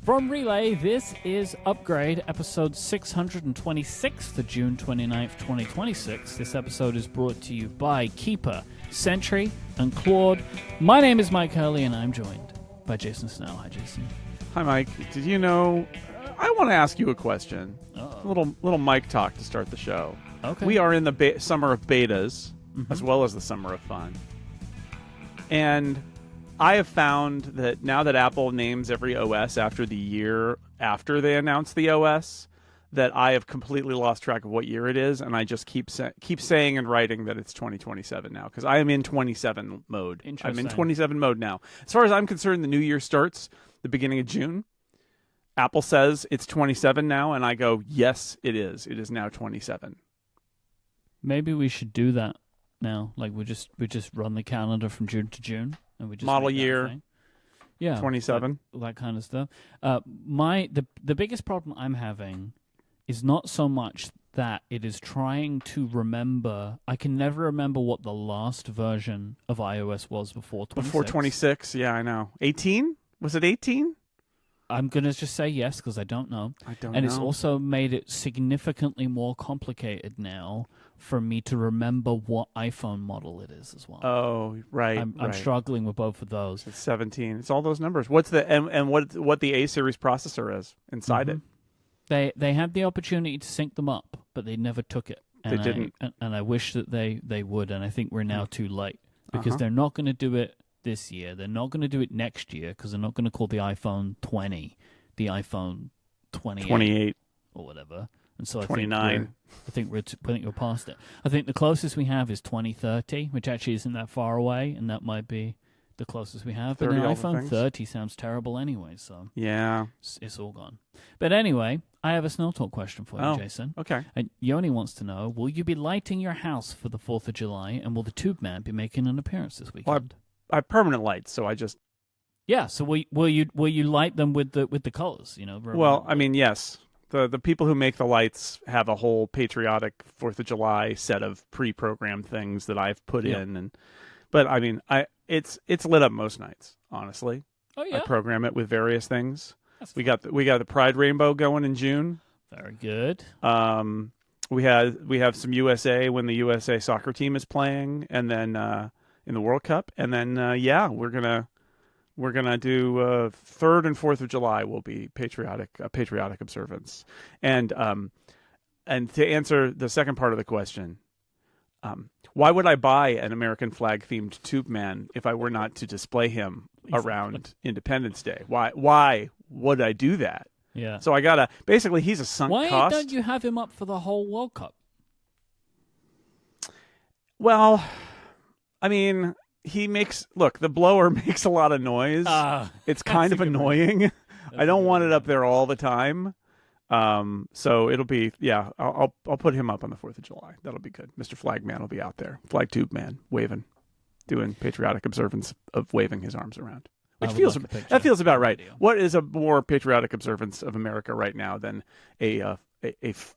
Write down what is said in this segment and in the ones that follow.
From Relay, this is Upgrade, episode 626 for June 29th, 2026. This episode is brought to you by Keeper, Sentry, and Claude. My name is Myke Hurley, and I'm joined by Jason Snell. Hi, Jason. Hi, Mike. Did you know... I want to ask you a question. A little Myke Talk to start the show. Okay. We are in the summer of betas, as well as the summer of fun. And I have found that now that Apple names every OS after the year after they announce the OS, that I have completely lost track of what year it is, and I just keep saying and writing that it's 2027 now, because I am in 27 mode. I'm in 27 mode now. As far as I'm concerned, the new year starts the beginning of June. Apple says it's 27 now, and I go, yes, it is. It is now 27. Maybe we should do that now. Like we just run the calendar from June to June, and we just model make that year. thing. Yeah, 27. That kind of stuff. The biggest problem I'm having is not so much that it is trying to remember. I can never remember what the last version of iOS was before 26. Before 26, yeah, I know. 18? Was it 18? I'm going to just say yes because I don't know. And it's also made it significantly more complicated now for me to remember what iPhone model it is as well. Oh, right. I'm struggling with both of those. It's 17. It's all those numbers. What's the and what the A series processor is inside it? They had the opportunity to sync them up, but they never took it. And they didn't. And I wish that they would, and I think we're now too late because they're not going to do it this year. They're not going to do it next year because they're not going to call the iPhone 20 the iPhone 28 or whatever. And so 29. I think we're past it. I think the closest we have is 2030, which actually isn't that far away, and that might be the closest we have. But an iPhone 30 sounds terrible anyway, so yeah, it's all gone. But anyway, I have a Snell Talk question for you, Jason. Okay. And Yoni wants to know, will you be lighting your house for the 4th of July, and will the Tube Man be making an appearance this weekend? Well, I have permanent lights, so I just... Yeah, so will you light them with the colors, you know? Well, I mean, yes. The people who make the lights have a whole patriotic 4th of July set of pre-programmed things that I've put in, but I mean, it's lit up most nights, honestly. Oh yeah. I program it with various things. We got the Pride Rainbow going in June. Very good. We have some USA when the USA soccer team is playing, and then in the World Cup, and then we're gonna do 3rd and 4th of July will be patriotic observance, and to answer the second part of the question, why would I buy an American flag themed Tube Man if I were not to display him around Independence Day? Why would I do that? Yeah. So I gotta basically he's a sunk cost. Why don't you have him up for the whole World Cup? Well, I mean, the blower makes a lot of noise. It's kind of annoying. I don't want it up there all the time. So it'll be, I'll put him up on the 4th of July. That'll be good. Mr. Flagman will be out there. Flag Tube Man, waving, doing patriotic observance of waving his arms around. Which feels about right. What is a more patriotic observance of America right now than a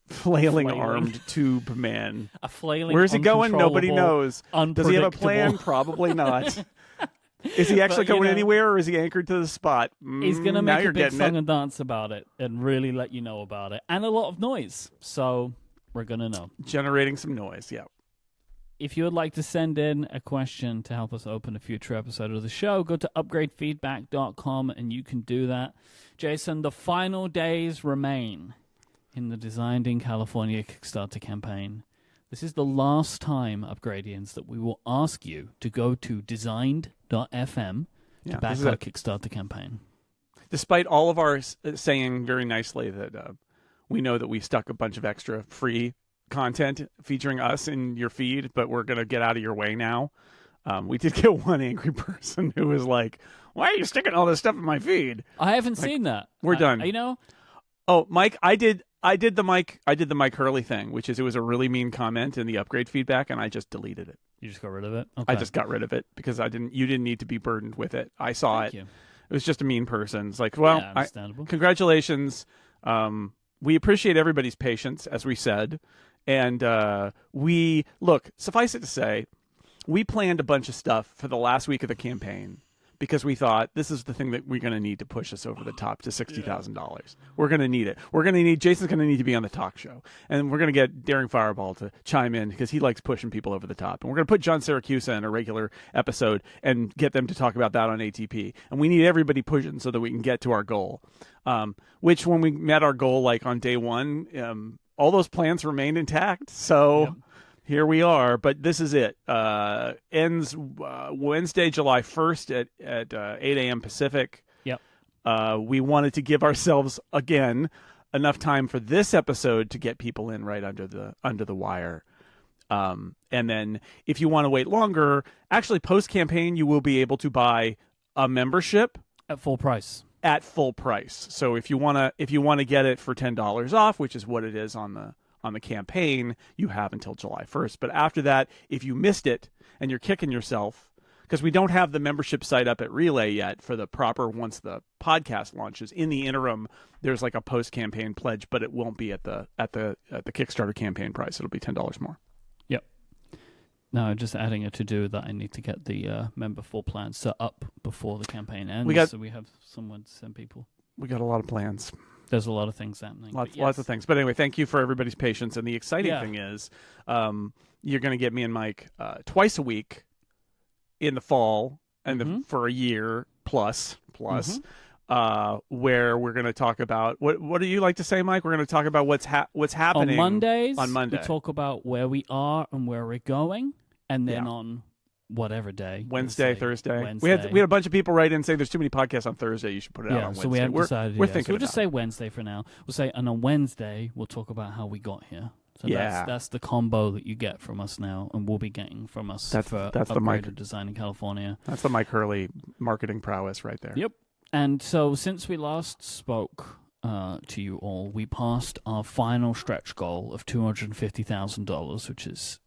flailing armed tube man? A flailing. Where's he going? Nobody knows. Does he have a plan? Probably not. Is he actually going anywhere, or is he anchored to the spot? He's going to make a big song and dance about it and really let you know about it. And a lot of noise. So we're going to know. Generating some noise, yeah. If you would like to send in a question to help us open a future episode of the show, go to upgradefeedback.com and you can do that. Jason, the final days remain in the Designed in California Kickstarter campaign. This is the last time, Upgradians, that we will ask you to go to designed.fm to back our Kickstarter campaign. Despite all of our saying very nicely that we know that we stuck a bunch of extra free content featuring us in your feed, but we're going to get out of your way now. We did get one angry person who was like, why are you sticking all this stuff in my feed? I haven't seen that. We're done. You know? Oh, Mike, I did the Myke Hurley thing, which is it was a really mean comment in the upgrade feedback, and I just deleted it. You just got rid of it? Okay. I just got rid of it because you didn't need to be burdened with it. I saw Thank you. It was just a mean person. It's like, well, understandable. Congratulations. We appreciate everybody's patience, as we said. And suffice it to say, we planned a bunch of stuff for the last week of the campaign because we thought this is the thing that we're going to need to push us over the top to $60,000. We're going to need it. Jason's going to need to be on the talk show, and we're going to get Daring Fireball to chime in because he likes pushing people over the top. And we're going to put John Siracusa in a regular episode and get them to talk about that on ATP. And we need everybody pushing so that we can get to our goal. Which when we met our goal, like on day one, all those plans remained intact. So. Yep. Here we are, but this is it. Ends Wednesday, July 1st at 8 a.m. Pacific. Yep. We wanted to give ourselves, again, enough time for this episode to get people in right under the wire. And then if you want to wait longer, actually post-campaign, you will be able to buy a membership. At full price. At full price. So if you want to get it for $10 off, which is what it is on the campaign, you have until July 1st. But after that, if you missed it and you're kicking yourself, because we don't have the membership site up at Relay yet for the proper once the podcast launches. In the interim, there's like a post-campaign pledge, but it won't be at the Kickstarter campaign price. It'll be $10 more. Yep. No, just adding a to-do that I need to get the member full plan set up before the campaign ends, so we have someone to send people. We got a lot of plans. There's a lot of things happening. Lots of things. But anyway, thank you for everybody's patience. And the exciting thing is you're going to get me and Myke twice a week in the fall and for a year plus, where we're going to talk about what do you like to say, Myke? We're going to talk about what's happening on Monday. We talk about where we are and where we're going, and then on whatever day, Thursday. We had a bunch of people write in saying there's too many podcasts on Thursday. You should put it out on Wednesday. So we haven't decided. We're thinking. So we'll just say Wednesday for now. We'll say, and on Wednesday we'll talk about how we got here. So that's the combo that you get from us now, and we'll be getting from us. That's the Myke Design in California. That's the Myke Hurley marketing prowess right there. Yep. And so since we last spoke to you all, we passed our final stretch goal of $250,000, which is.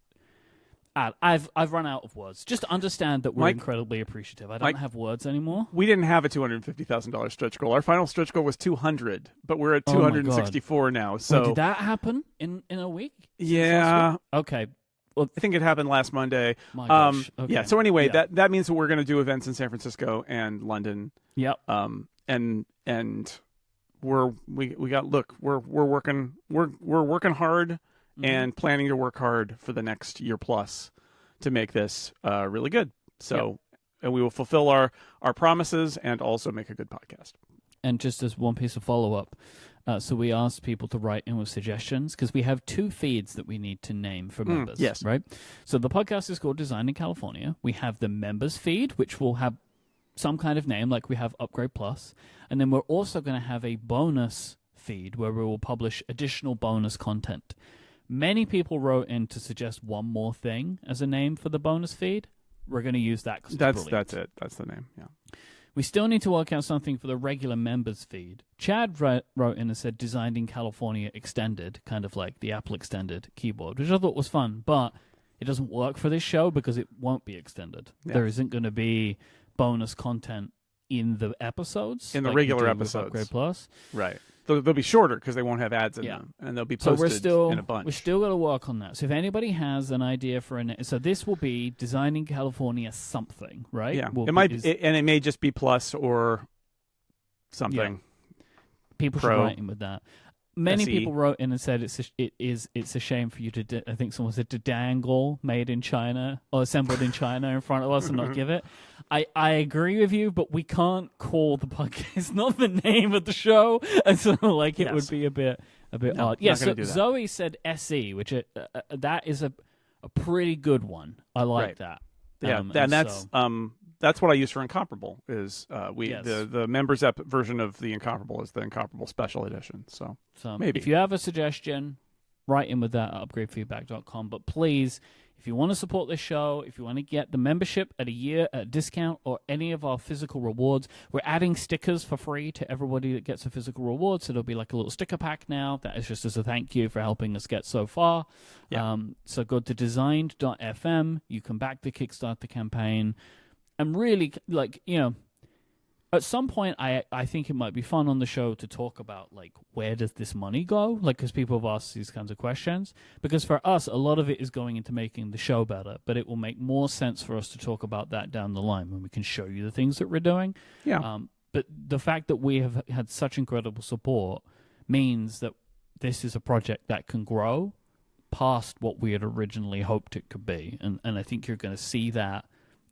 I've run out of words. Just to understand that we're incredibly appreciative. I don't have words anymore. We didn't have a $250,000 stretch goal. Our final stretch goal was 200, but we're at 264 now. So did that happen in a week? Yeah. Okay. Well, I think it happened last Monday. My gosh. Okay. Yeah. So anyway, that means that we're going to do events in San Francisco and London. Yep. And we're working hard. And planning to work hard for the next year plus to make this really good. So, and we will fulfill our promises and also make a good podcast. And just as one piece of follow-up, so we asked people to write in with suggestions because we have 2 feeds that we need to name for members. Yes. Right? So the podcast is called Design in California. We have the members feed, which will have some kind of name like we have Upgrade Plus. And then we're also going to have a bonus feed where we will publish additional bonus content. Many people wrote in to suggest one more thing as a name for the bonus feed. We're going to use that. That's it. That's the name. Yeah. We still need to work out something for the regular members feed. Chad wrote in and said Designed in California Extended, kind of like the Apple Extended keyboard, which I thought was fun, but it doesn't work for this show because it won't be extended. Yeah. There isn't going to be bonus content in the episodes. In the regular episodes. Upgrade Plus. Right. They'll be shorter because they won't have ads in them, and they'll be posted in a bunch. We're still going to work on that. So if anybody has an idea for so this will be Designing California something, right? Yeah, and it may just be plus or something. Yeah. People should write in with that. Many people wrote in and said it's a shame for you to. I think someone said to dangle made in China or assembled in China in front of us and not give it. I agree with you, but we can't call the podcast. It's not the name of the show, and so it would be a bit odd. Yeah. So Zoe said SE, which that is a pretty good one. I like that. Yeah, and that's what I use for Incomparable. Is the members version of the Incomparable is the Incomparable Special Edition. So maybe if you have a suggestion, write in with that at upgradefeedback.com. But please, if you want to support this show, if you want to get the membership at a year at a discount or any of our physical rewards, we're adding stickers for free to everybody that gets a physical reward. So there'll be like a little sticker pack now. That is just as a thank you for helping us get so far. Yeah. So go to designed.fm. You can back to kickstart the campaign. And really, at some point, I think it might be fun on the show to talk about, like, where does this money go? Like, because people have asked these kinds of questions. Because for us, a lot of it is going into making the show better, but it will make more sense for us to talk about that down the line when we can show you the things that we're doing. Yeah. But the fact that we have had such incredible support means that this is a project that can grow past what we had originally hoped it could be. And I think you're going to see that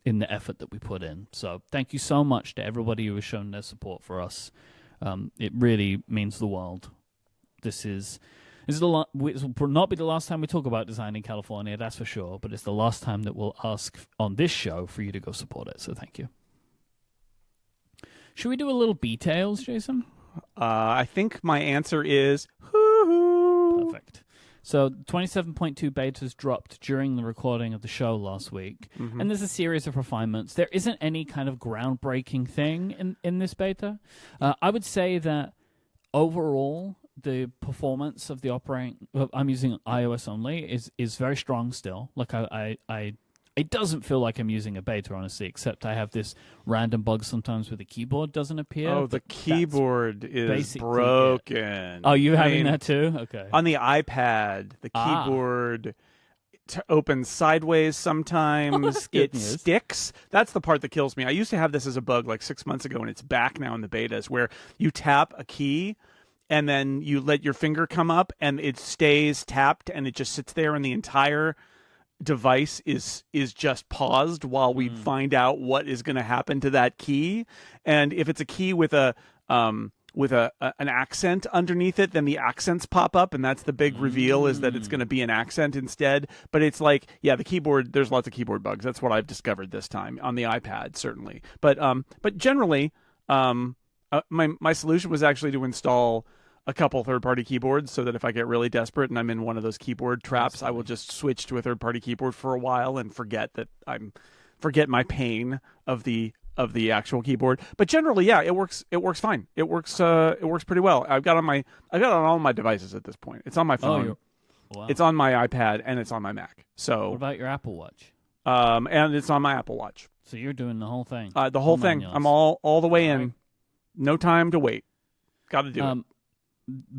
in the effort that we put in. So thank you so much to everybody who has shown their support for us. It really means the world. This will not be the last time we talk about design in California, that's for sure, but it's the last time that we'll ask on this show for you to go support it. So thank you. Should we do a little Betails, Jason? I think my answer is hoo-hoo. Perfect. So 27.2 betas dropped during the recording of the show last week, and there's a series of refinements. There isn't any kind of groundbreaking thing in this beta. I would say that overall, the performance of the operating, I'm using iOS only, is very strong still. Like it doesn't feel like I'm using a beta, honestly, except I have this random bug sometimes where the keyboard doesn't appear. Oh, the keyboard is broken. Oh, you're having that too? Okay. On the iPad, the keyboard opens sideways sometimes. It sticks. That's the part that kills me. I used to have this as a bug like 6 months ago, and it's back now in the betas, where you tap a key and then you let your finger come up and it stays tapped and it just sits there, and the entire device is just paused while we find out what is going to happen to that key. And if it's a key with an accent underneath it, then the accents pop up, and that's the big reveal, is that it's going to be an accent instead. But it's like, yeah, the keyboard, there's lots of keyboard bugs. That's what I've discovered this time on the iPad, certainly. But generally, my solution was actually to install a couple third-party keyboards, so that if I get really desperate and I'm in one of those keyboard traps, I will just switch to a third-party keyboard for a while and forget my pain of the actual keyboard. But generally, yeah, it works fine. It works pretty well. I've got it on all my devices at this point. It's on my phone. Wow. It's on my iPad, and it's on my Mac. So what about your Apple Watch? And it's on my Apple Watch. So you're doing the whole thing. The whole thing. I'm all the way in. No time to wait. Got to do it.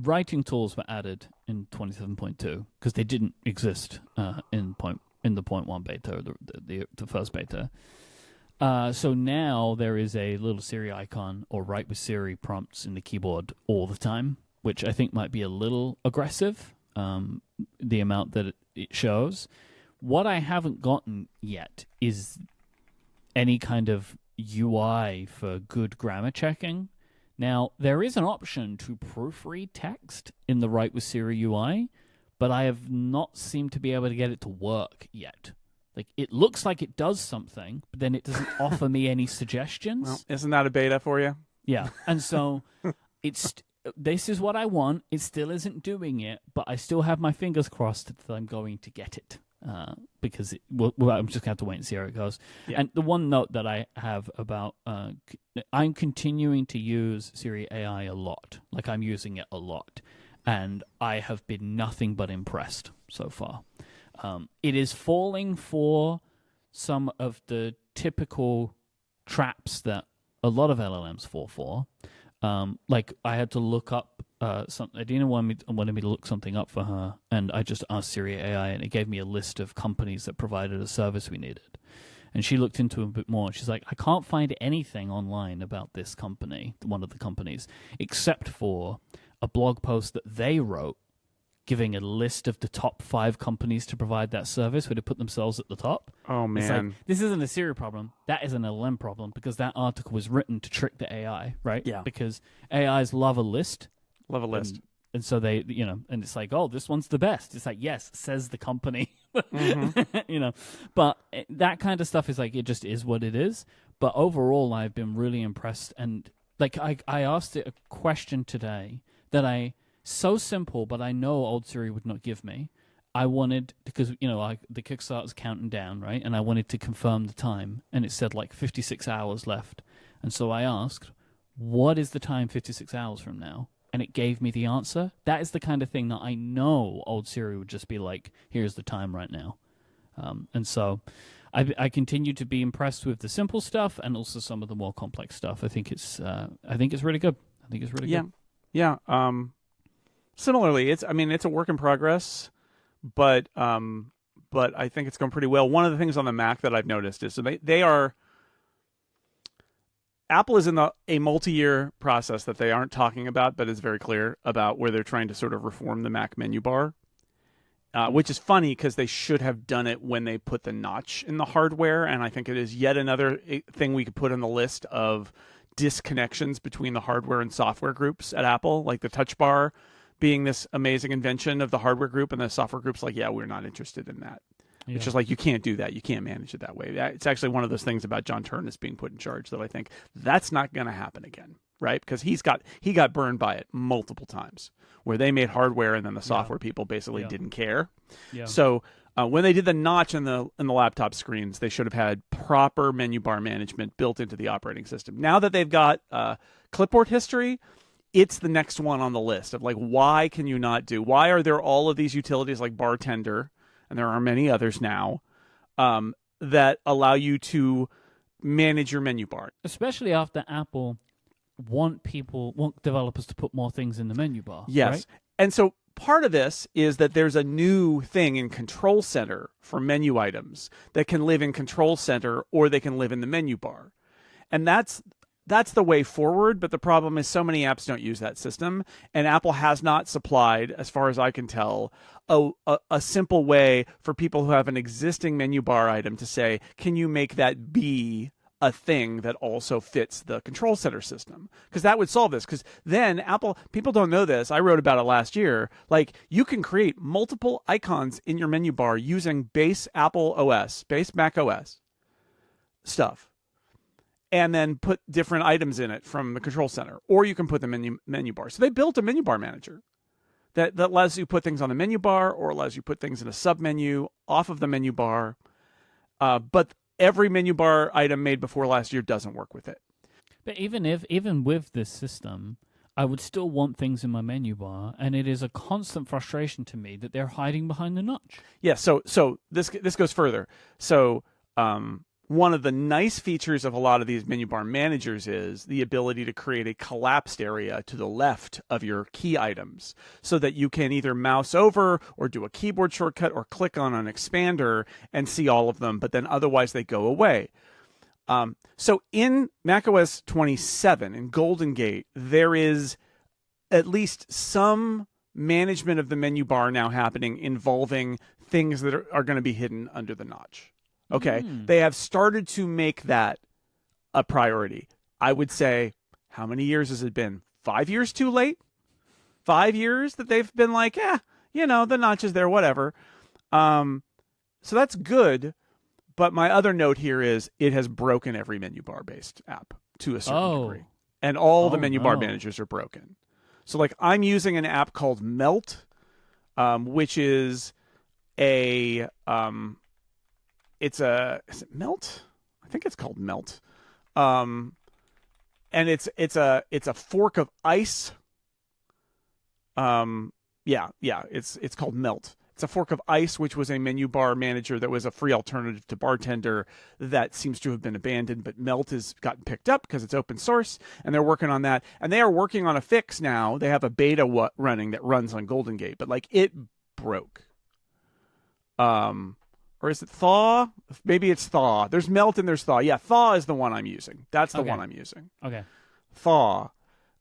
Writing tools were added in 27.2 because they didn't exist in the 0.1 beta, or the first beta. So now there is a little Siri icon or write with Siri prompts in the keyboard all the time, which I think might be a little aggressive, the amount that it shows. What I haven't gotten yet is any kind of UI for good grammar checking. Now, there is an option to proofread text in the Write with Siri UI, but I have not seemed to be able to get it to work yet. Like, it looks like it does something, but then it doesn't offer me any suggestions. Well, isn't that a beta for you? Yeah, and so this is what I want. It still isn't doing it, but I still have my fingers crossed that I'm going to get it. Because I'm just going to have to wait and see how it goes. Yeah. And the one note that I have about, I'm continuing to use Siri AI a lot. Like, I'm using it a lot. And I have been nothing but impressed so far. It is falling for some of the typical traps that a lot of LLMs fall for. Like, I had to look up Adina wanted me to look something up for her, and I just asked Siri AI, and it gave me a list of companies that provided a service we needed. And she looked into it a bit more, and she's like, I can't find anything online about this company, one of the companies, except for a blog post that they wrote giving a list of the top 5 companies to provide that service, where they put themselves at the top. Oh, man. It's like, this isn't a Siri problem. That is an LLM problem, because that article was written to trick the AI, right? Yeah. Because AIs love a list. Love a list. And so they, and it's like, oh, this one's the best. It's like, yes, says the company. But that kind of stuff is like, it just is what it is. But overall, I've been really impressed. And like, I asked it a question today that so simple, but I know old Siri would not give me. I wanted, because, the Kickstarter's counting down, right? And I wanted to confirm the time. And it said like 56 hours left. And so I asked, what is the time 56 hours from now? And it gave me the answer. That is the kind of thing that I know old Siri would just be like, here's the time right now. And so I continue to be impressed with the simple stuff and also some of the more complex stuff. I think it's really good. I think it's really good. Yeah. Similarly, it's a work in progress, but I think it's going pretty well. One of the things on the Mac that I've noticed is Apple is in a multi-year process that they aren't talking about, but is very clear about, where they're trying to sort of reform the Mac menu bar, which is funny because they should have done it when they put the notch in the hardware. And I think it is yet another thing we could put on the list of disconnections between the hardware and software groups at Apple, like the touch bar being this amazing invention of the hardware group, and the software group's like, yeah, we're not interested in that. Yeah. It's just like, you can't do that. You can't manage it that way. It's actually one of those things about John Turnus being put in charge that I think that's not going to happen again, right? Because he got burned by it multiple times, where they made hardware and then the software people basically didn't care. Yeah. So when they did the notch in the laptop screens, they should have had proper menu bar management built into the operating system. Now that they've got clipboard history, it's the next one on the list of like, why can you not do? Why are there all of these utilities like Bartender, and there are many others now, that allow you to manage your menu bar? Especially after Apple want developers to put more things in the menu bar. Yes. Right? And so part of this is that there's a new thing in Control Center for menu items that can live in Control Center, or they can live in the menu bar. And that's the way forward, but the problem is so many apps don't use that system, and Apple has not supplied, as far as I can tell, a simple way for people who have an existing menu bar item to say, can you make that be a thing that also fits the Control Center system? Because that would solve this. Because then people don't know this, I wrote about it last year, like, you can create multiple icons in your menu bar using base Apple OS, base Mac OS stuff, and then put different items in it from the Control Center, or you can put them in the menu bar. So they built a menu bar manager that lets you put things on the menu bar, or allows you put things in a sub-menu off of the menu bar. But every menu bar item made before last year doesn't work with it. But even with this system, I would still want things in my menu bar, and it is a constant frustration to me that they're hiding behind the notch. Yeah, so this goes further. So one of the nice features of a lot of these menu bar managers is the ability to create a collapsed area to the left of your key items, so that you can either mouse over or do a keyboard shortcut or click on an expander and see all of them, but then otherwise they go away. So in macOS 27, in Golden Gate, there is at least some management of the menu bar now happening involving things that are going to be hidden under the notch. Okay, They have started to make that a priority. I would say, how many years has it been? 5 years too late? 5 years that they've been like, the notch is there, whatever. So that's good. But my other note here is it has broken every menu bar based app to a certain degree. And all the menu bar managers are broken. So like, I'm using an app called Melt, which is is it Melt? I think it's called Melt. And it's a fork of ice. It's called Melt. It's a fork of ice, which was a menu bar manager that was a free alternative to Bartender that seems to have been abandoned, but Melt has gotten picked up because it's open source, and they're working on that. And they are working on a fix now. They have a beta running that runs on Golden Gate, but like, it broke. Or is it Thaw? Maybe it's Thaw. There's Melt and there's Thaw. Yeah, Thaw is the one I'm using. That's the one I'm using. Okay. Thaw.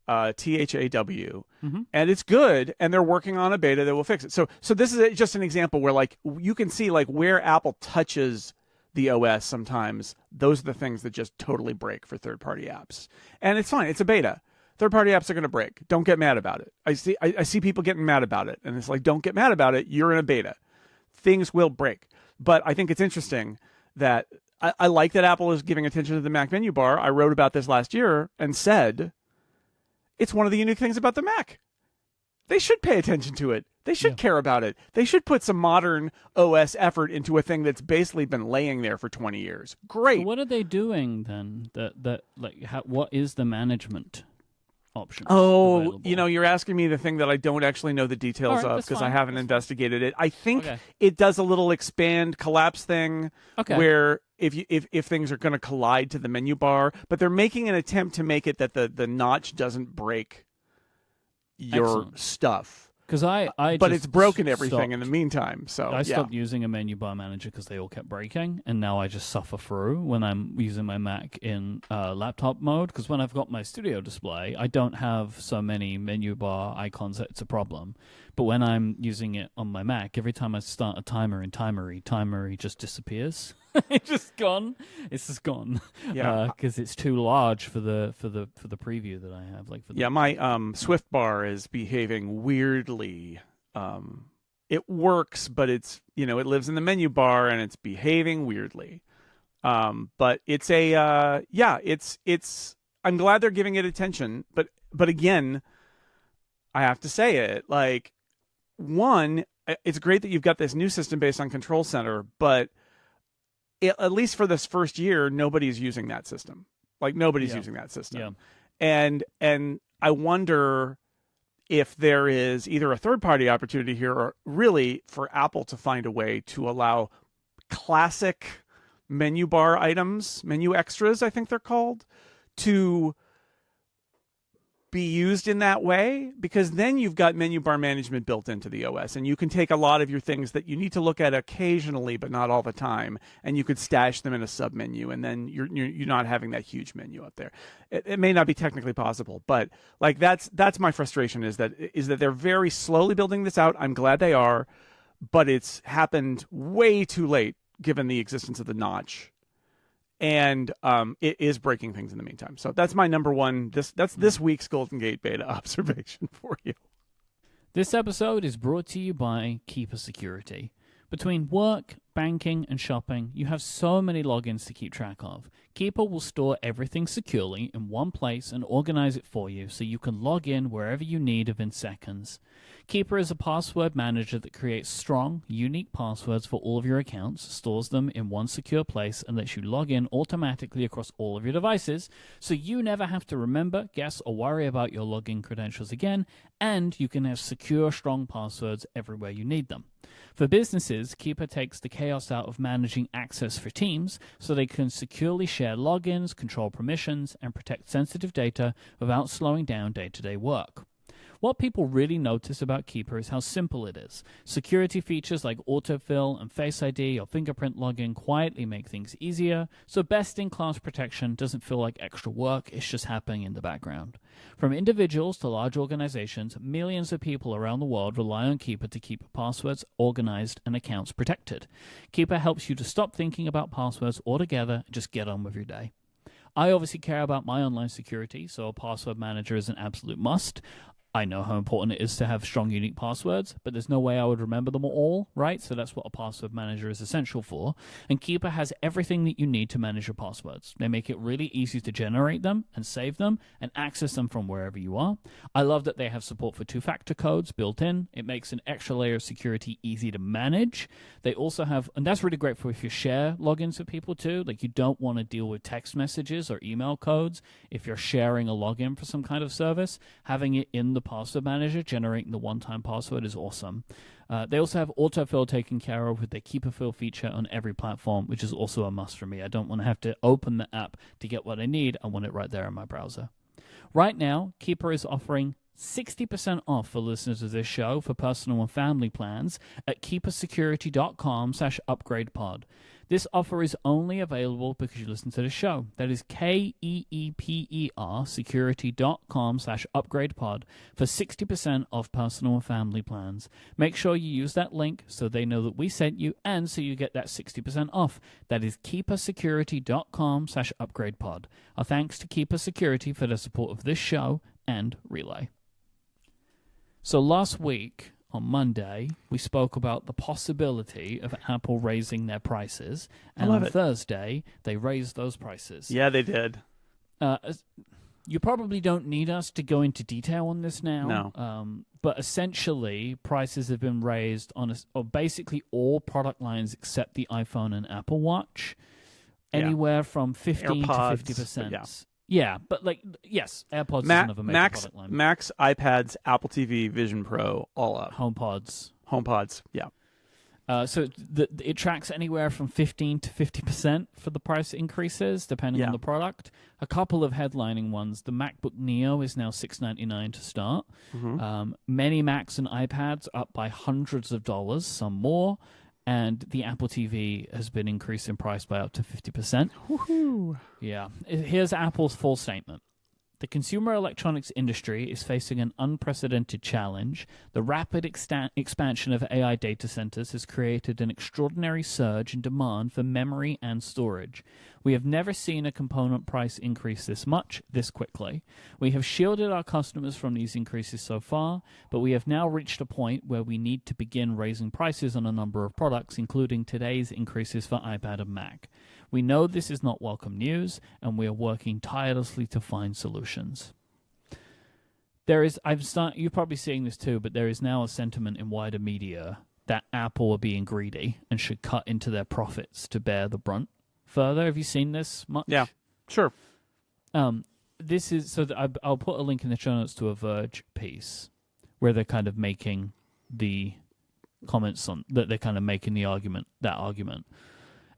THAW. Mm-hmm. And it's good, and they're working on a beta that will fix it. So this is just an example where, like, you can see, like, where Apple touches the OS sometimes, those are the things that just totally break for third-party apps. And it's fine. It's a beta. Third-party apps are going to break. Don't get mad about it. I see people getting mad about it, and it's like, don't get mad about it. You're in a beta. Things will break. But I think it's interesting that I like that Apple is giving attention to the Mac menu bar. I wrote about this last year and said it's one of the unique things about the Mac. They should pay attention to it. They should care about it. They should put some modern OS effort into a thing that's basically been laying there for 20 years. Great. So what are they doing then? What is the management? options. Oh, available. you're asking me the thing that I don't actually know the details All right, of that's because I fine, haven't that's investigated it. I think Okay. it does a little expand collapse thing Okay. where if things are going to collide to the menu bar, but they're making an attempt to make it that the notch doesn't break your Excellent. stuff. Because I But just it's broken everything in the stopped- meantime. So I stopped using a menu bar manager because they all kept breaking, and now I just suffer through when I'm using my Mac in laptop mode. Because when I've got my studio display, I don't have so many menu bar icons that it's a problem. But when I'm using it on my Mac, every time I start a timer in Timery just disappears. It's just gone. It's just gone. Yeah. Because it's too large for the preview that I have. My Swift bar is behaving weirdly. It works, but it's it lives in the menu bar and it's behaving weirdly. But it's it's I'm glad they're giving it attention, but again, I have to say it, like, one, it's great that you've got this new system based on Control Center, but at least for this first year, nobody's using that system. Like, nobody's using that system. Yeah. And I wonder if there is either a third-party opportunity here or really for Apple to find a way to allow classic menu bar items, menu extras, I think they're called, to be used in that way, because then you've got menu bar management built into the OS, and you can take a lot of your things that you need to look at occasionally but not all the time, and you could stash them in a sub menu, and then you're not having that huge menu up there. It may not be technically possible, but like that's my frustration is that they're very slowly building this out. I'm glad they are, but it's happened way too late given the existence of the notch. And it is breaking things in the meantime. So that's my number one. That's this week's Golden Gate beta observation for you. This episode is brought to you by Keeper Security. Between work, banking, and shopping, you have so many logins to keep track of. Keeper will store everything securely in one place and organize it for you so you can log in wherever you need within seconds. Keeper is a password manager that creates strong, unique passwords for all of your accounts, stores them in one secure place, and lets you log in automatically across all of your devices, so you never have to remember, guess, or worry about your login credentials again, and you can have secure, strong passwords everywhere you need them. For businesses, Keeper takes the chaos out of managing access for teams so they can securely share logins, control permissions, and protect sensitive data without slowing down day-to-day work. What people really notice about Keeper is how simple it is. Security features like autofill and Face ID or fingerprint login quietly make things easier, so best-in-class protection doesn't feel like extra work, it's just happening in the background. From individuals to large organizations, millions of people around the world rely on Keeper to keep passwords organized and accounts protected. Keeper helps you to stop thinking about passwords altogether and just get on with your day. I obviously care about my online security, so a password manager is an absolute must. I know how important it is to have strong, unique passwords, but there's no way I would remember them all, right? So that's what a password manager is essential for. And Keeper has everything that you need to manage your passwords. They make it really easy to generate them and save them and access them from wherever you are. I love that they have support for two-factor codes built in. It makes an extra layer of security easy to manage. They also have, and that's really great for if you share logins with people too. Like, you don't want to deal with text messages or email codes if you're sharing a login for some kind of service. Having it in the password manager, generating the one-time password, is awesome. They also have autofill taken care of with their Keeper Fill feature on every platform, which is also a must for me. I don't want to have to open the app to get what I need. I want it right there in my browser. Right now, Keeper is offering 60% off for listeners of this show for personal and family plans at keepersecurity.com/upgradepod. This offer is only available because you listen to the show. That is KEEPER security.com/upgradepod for 60% off personal and family plans. Make sure you use that link so they know that we sent you and so you get that 60% off. That is keepersecurity.com/upgradepod. Our thanks to Keeper Security for the support of this show and Relay. So last week, on Monday, we spoke about the possibility of Apple raising their prices, and on Thursday, they raised those prices. Yeah, they did. You probably don't need us to go into detail on this now. No. But essentially, prices have been raised on basically all product lines except the iPhone and Apple Watch, anywhere from 15 to 50%. Yeah, but like, yes, AirPods is another major product line. Macs, iPads, Apple TV, Vision Pro, all up. HomePods. Yeah. So it tracks anywhere from 15 to 50% for the price increases, depending on the product. A couple of headlining ones. The MacBook Neo is now $699 to start. Many Macs and iPads up by hundreds of dollars, some more. And the Apple TV has been increased in price by up to 50%. Woohoo! Yeah. Here's Apple's full statement. The consumer electronics industry is facing an unprecedented challenge. The rapid expansion of AI data centers has created an extraordinary surge in demand for memory and storage. We have never seen a component price increase this much, this quickly. We have shielded our customers from these increases so far, but we have now reached a point where we need to begin raising prices on a number of products, including today's increases for iPad and Mac. We know this is not welcome news, and we are working tirelessly to find solutions. You're probably seeing this too, but there is now a sentiment in wider media that Apple are being greedy and should cut into their profits to bear the brunt further. Have you seen this much? Yeah, sure. This is I'll put a link in the show notes to a Verge piece where they're kind of making the comments on that. They're kind of making that argument.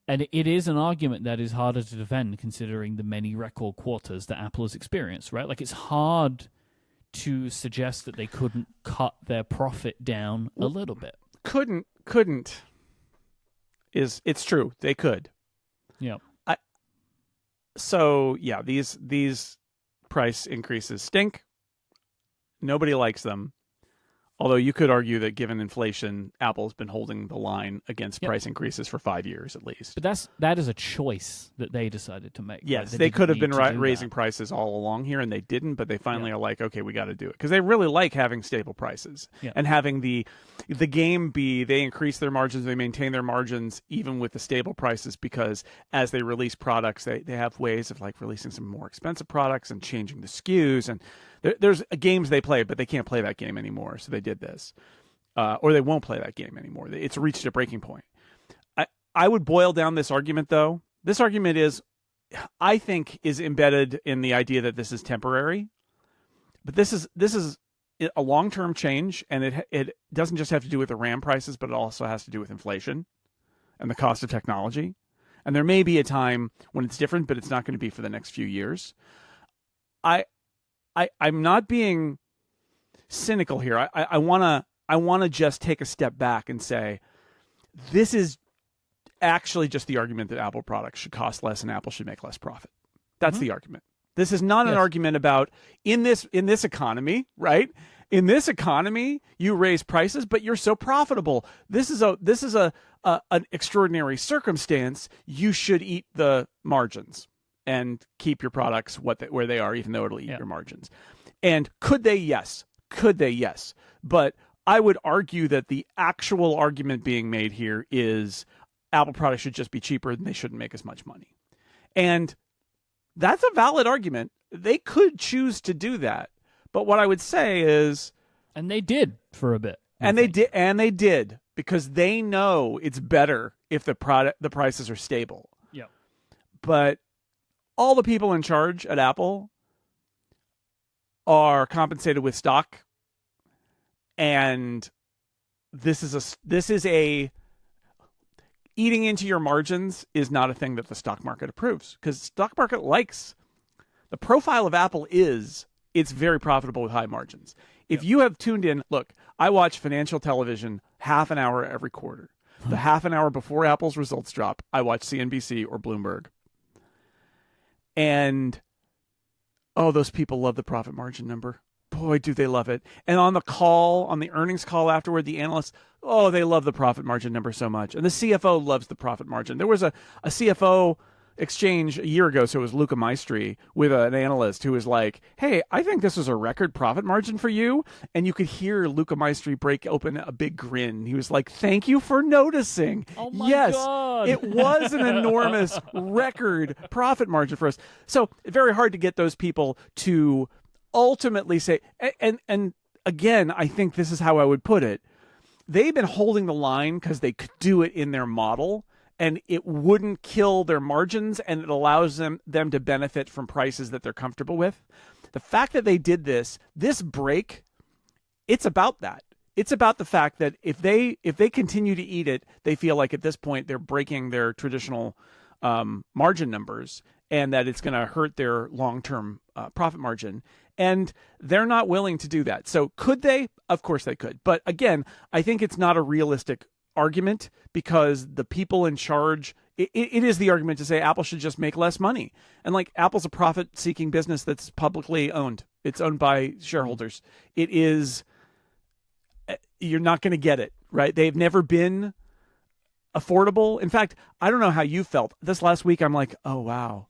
And it is an argument that is harder to defend considering the many record quarters that Apple has experienced, right? Like, it's hard to suggest that they couldn't cut their profit down a little bit. Couldn't. It's true. They could. Yeah. These price increases stink. Nobody likes them. Although you could argue that given inflation, Apple's been holding the line against price increases for 5 years at least. But that is a choice that they decided to make. Yes, right? they could have been raising prices all along here, and they didn't, but they finally are like, okay, we got to do it. Because they really like having stable prices and having the game be they increase their margins, they maintain their margins even with the stable prices, because as they release products, they have ways of like releasing some more expensive products and changing the SKUs, and there's games they play, but they can't play that game anymore, so they did this. Or they won't play that game anymore. It's reached a breaking point. I would boil down this argument, though. This argument I think, is embedded in the idea that this is temporary. But this is a long-term change, and it doesn't just have to do with the RAM prices, but it also has to do with inflation and the cost of technology. And there may be a time when it's different, but it's not going to be for the next few years. I'm not being cynical here. I want to just take a step back and say this is actually just the argument that Apple products should cost less and Apple should make less profit. That's the argument. This is not an argument about in this economy, right? In this economy, you raise prices, but you're so profitable. This is an extraordinary circumstance. You should eat the margins and keep your products where they are, even though it'll eat your margins. And could they? Yes. Could they? Yes. But I would argue that the actual argument being made here is Apple products should just be cheaper and they shouldn't make as much money. And that's a valid argument. They could choose to do that. But what I would say is... And they did for a bit. They did because they know it's better if the prices are stable. Yeah. But all the people in charge at Apple are compensated with stock, and this is a eating into your margins is not a thing that the stock market approves, because the stock market likes the profile of Apple is it's very profitable with high margins. If you have tuned in, look, I watch financial television half an hour every quarter. The half an hour before Apple's results drop, I watch CNBC or Bloomberg. And, those people love the profit margin number. Boy, do they love it. And on the earnings call afterward, the analysts, they love the profit margin number so much. And the CFO loves the profit margin. There was a CFO exchange a year ago, so it was Luca Maestri with an analyst who was like, hey, I think this was a record profit margin for you. And you could hear Luca Maestri break open a big grin. He was like, thank you for noticing. Oh my God. It was an enormous record profit margin for us. So very hard to get those people to ultimately say, and again, I think this is how I would put it. They've been holding the line because they could do it in their model. and it wouldn't kill their margins, and it allows them to benefit from prices that they're comfortable with. The fact that they did this break, it's about that. It's about the fact that if they continue to eat it, they feel like at this point they're breaking their traditional margin numbers, and that it's going to hurt their long-term profit margin. And they're not willing to do that. So could they? Of course they could. But again, I think it's not a realistic argument, because the people in charge, it is the argument to say Apple should just make less money. And like, Apple's a profit-seeking business that's publicly owned. It's owned by shareholders. It is, you're not going to get it, right? They've never been affordable. In fact, I don't know how you felt. This last week, I'm like, oh, wow.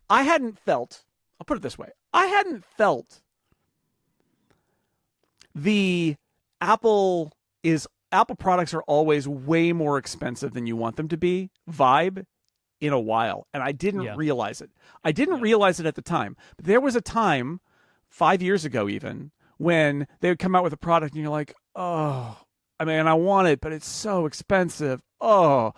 I hadn't felt, I'll put it this way, I hadn't felt the Apple products are always way more expensive than you want them to be vibe in a while. And I didn't realize it. I didn't realize it at the time. But there was a time 5 years ago even when they would come out with a product and you're like, oh, I mean, I want it, but it's so expensive. Oh,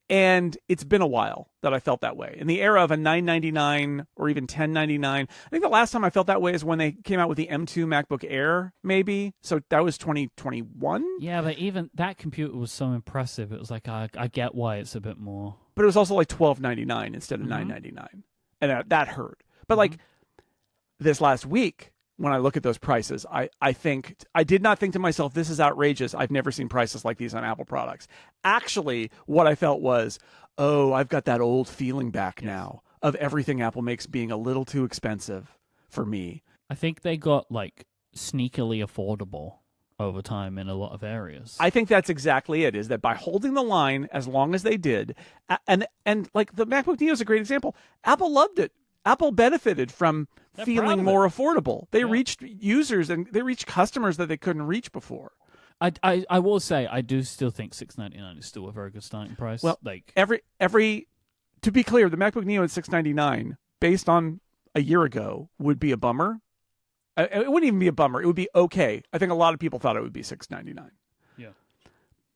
and it's been a while that I felt that way. In the era of a $9.99 or even $10.99, I think the last time I felt that way is when they came out with the M2 MacBook Air, maybe. So that was 2021. Yeah, but even that computer was so impressive. It was like, I get why it's a bit more. But it was also like $12.99 instead of $9.99. And that hurt. But like this last week, when I look at those prices, I think, I did not think to myself, this is outrageous. I've never seen prices like these on Apple products. Actually, what I felt was, oh, I've got that old feeling back now of everything Apple makes being a little too expensive for me. I think they got like sneakily affordable over time in a lot of areas. I think that's exactly it, is that by holding the line as long as they did, and like the MacBook Neo is a great example. Apple loved it. Apple benefited from feeling more affordable. They reached users and they reached customers that they couldn't reach before. I will say, I do still think $699 is still a very good starting price. Well, like every to be clear, the MacBook Neo at $699, based on a year ago, would be a bummer. It wouldn't even be a bummer. It would be okay. I think a lot of people thought it would be $699. Yeah.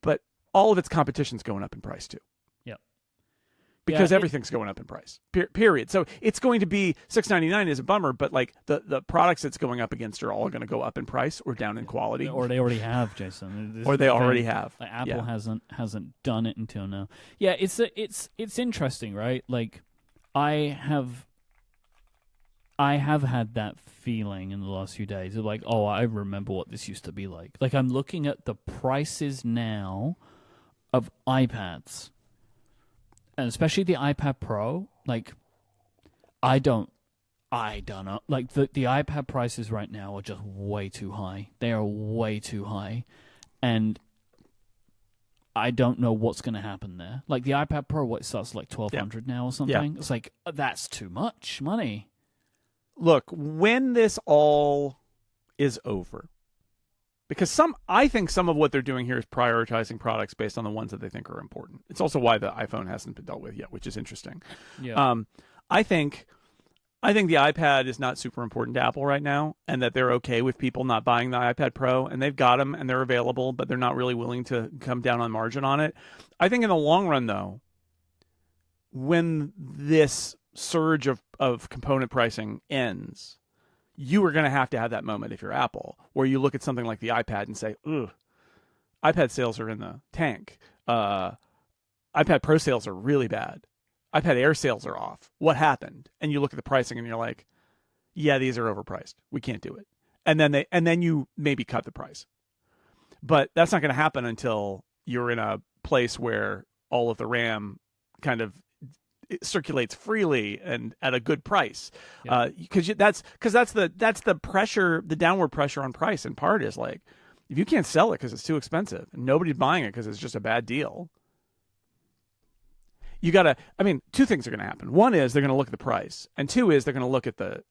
But all of its competition's going up in price too. Because everything's going up in price, period. So it's going to be $699 is a bummer, but like the products it's going up against are all going to go up in price or down in quality. Or they already have, Jason. Or they already have. Like Apple hasn't done it until now. Yeah, it's interesting, right? Like I have had that feeling in the last few days of like, oh, I remember what this used to be like. Like I'm looking at the prices now of iPads. And especially the iPad Pro, like, I don't know. Like, the iPad prices right now are just way too high. They are way too high. And I don't know what's going to happen there. Like, the iPad Pro, it starts at like $1,200 now or something? Yeah. It's like, that's too much money. Look, when this all is over, because I think some of what they're doing here is prioritizing products based on the ones that they think are important. It's also why the iPhone hasn't been dealt with yet, which is interesting. Yeah. I think the iPad is not super important to Apple right now, and that they're okay with people not buying the iPad Pro, and they've got them and they're available, but they're not really willing to come down on margin on it. I think in the long run, though, when this surge of component pricing ends, you are going to have that moment if you're Apple, where you look at something like the iPad and say, ugh, iPad sales are in the tank. iPad Pro sales are really bad. iPad Air sales are off. What happened? And you look at the pricing and you're like, yeah, these are overpriced. We can't do it. And then you maybe cut the price. But that's not going to happen until you're in a place where all of the RAM kind of it circulates freely and at a good price, because that's the pressure, the downward pressure on price. In part is like, if you can't sell it because it's too expensive and nobody's buying it because it's just a bad deal, you gotta. I mean, two things are going to happen. One is they're going to look at the price, and two is they're going to look at the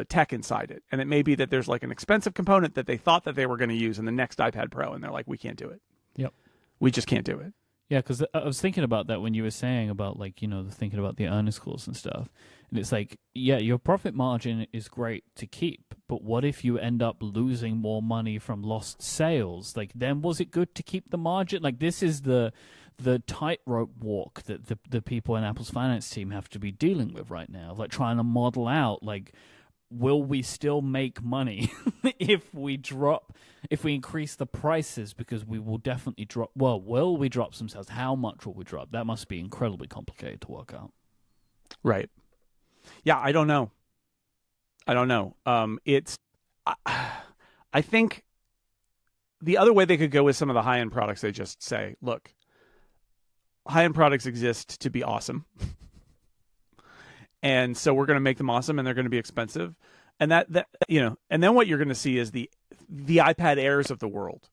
tech inside it, and it may be that there's like an expensive component that they thought that they were going to use in the next iPad Pro, and they're like, we can't do it. Yep, we just can't do it. Yeah, because I was thinking about that when you were saying about, like, thinking about the earnings calls and stuff. And it's like, yeah, your profit margin is great to keep, but what if you end up losing more money from lost sales? Like, then was it good to keep the margin? Like, this is the the tightrope walk that the people in Apple's finance team have to be dealing with right now, like trying to model out, like, will we still make money if we increase the prices? Because we will definitely drop. Well, will we drop some sales? How much will we drop? That must be incredibly complicated to work out. Right. Yeah, I don't know. I think the other way they could go with some of the high-end products, they just say, look, high-end products exist to be awesome. And so we're going to make them awesome, and they're going to be expensive. And that and then what you're going to see is the iPad Airs of the world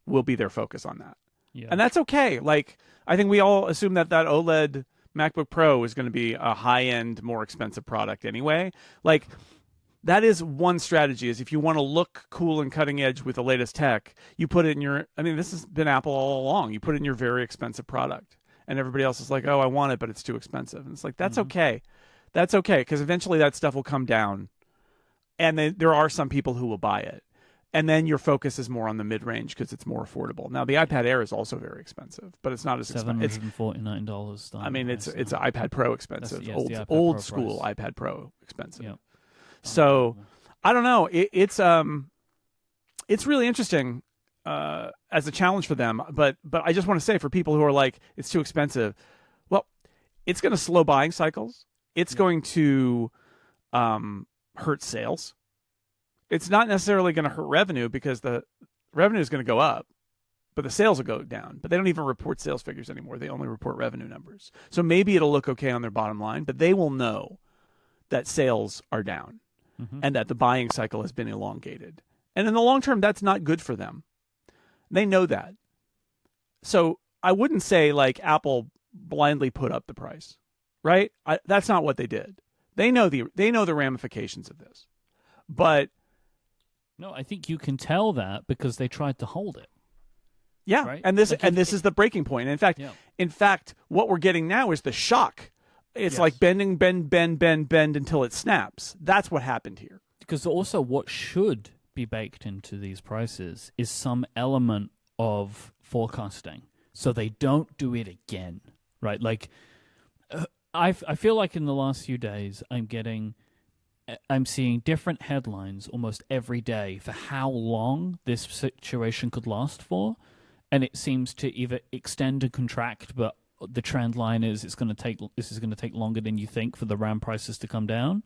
will be their focus on that. Yeah. And that's okay. Like, I think we all assume that OLED MacBook Pro is going to be a high-end, more expensive product anyway. Like, that is one strategy, is if you want to look cool and cutting edge with the latest tech, you put it in your, I mean, this has been Apple all along. You put it in your very expensive product. And everybody else is like, oh, I want it, but it's too expensive. And it's like, that's okay. That's okay, because eventually that stuff will come down. And then there are some people who will buy it. And then your focus is more on the mid-range because it's more affordable. Now, the iPad Air is also very expensive, but it's not as expensive. $749. I mean, it's an iPad Pro expensive. Old school price. iPad Pro expensive. Yep. So, I don't know. It's really interesting as a challenge for them. But I just want to say, for people who are like, it's too expensive, well, it's going to slow buying cycles. It's going to hurt sales. It's not necessarily going to hurt revenue, because the revenue is going to go up, but the sales will go down. But they don't even report sales figures anymore. They only report revenue numbers. So maybe it'll look okay on their bottom line, but they will know that sales are down and that the buying cycle has been elongated. And in the long term, that's not good for them. They know that. So I wouldn't say like Apple blindly put up the price, right? That's not what they did. They know the ramifications of this. But no, I think you can tell that because they tried to hold it. Yeah, right? and this is the breaking point. In fact, what we're getting now is the shock. It's like bend until it snaps. That's what happened here. Because also what should be baked into these prices is some element of forecasting, so they don't do it again, right? Like, I feel like in the last few days I'm seeing different headlines almost every day for how long this situation could last for, and it seems to either extend and contract, but the trend line is this is going to take longer than you think for the RAM prices to come down.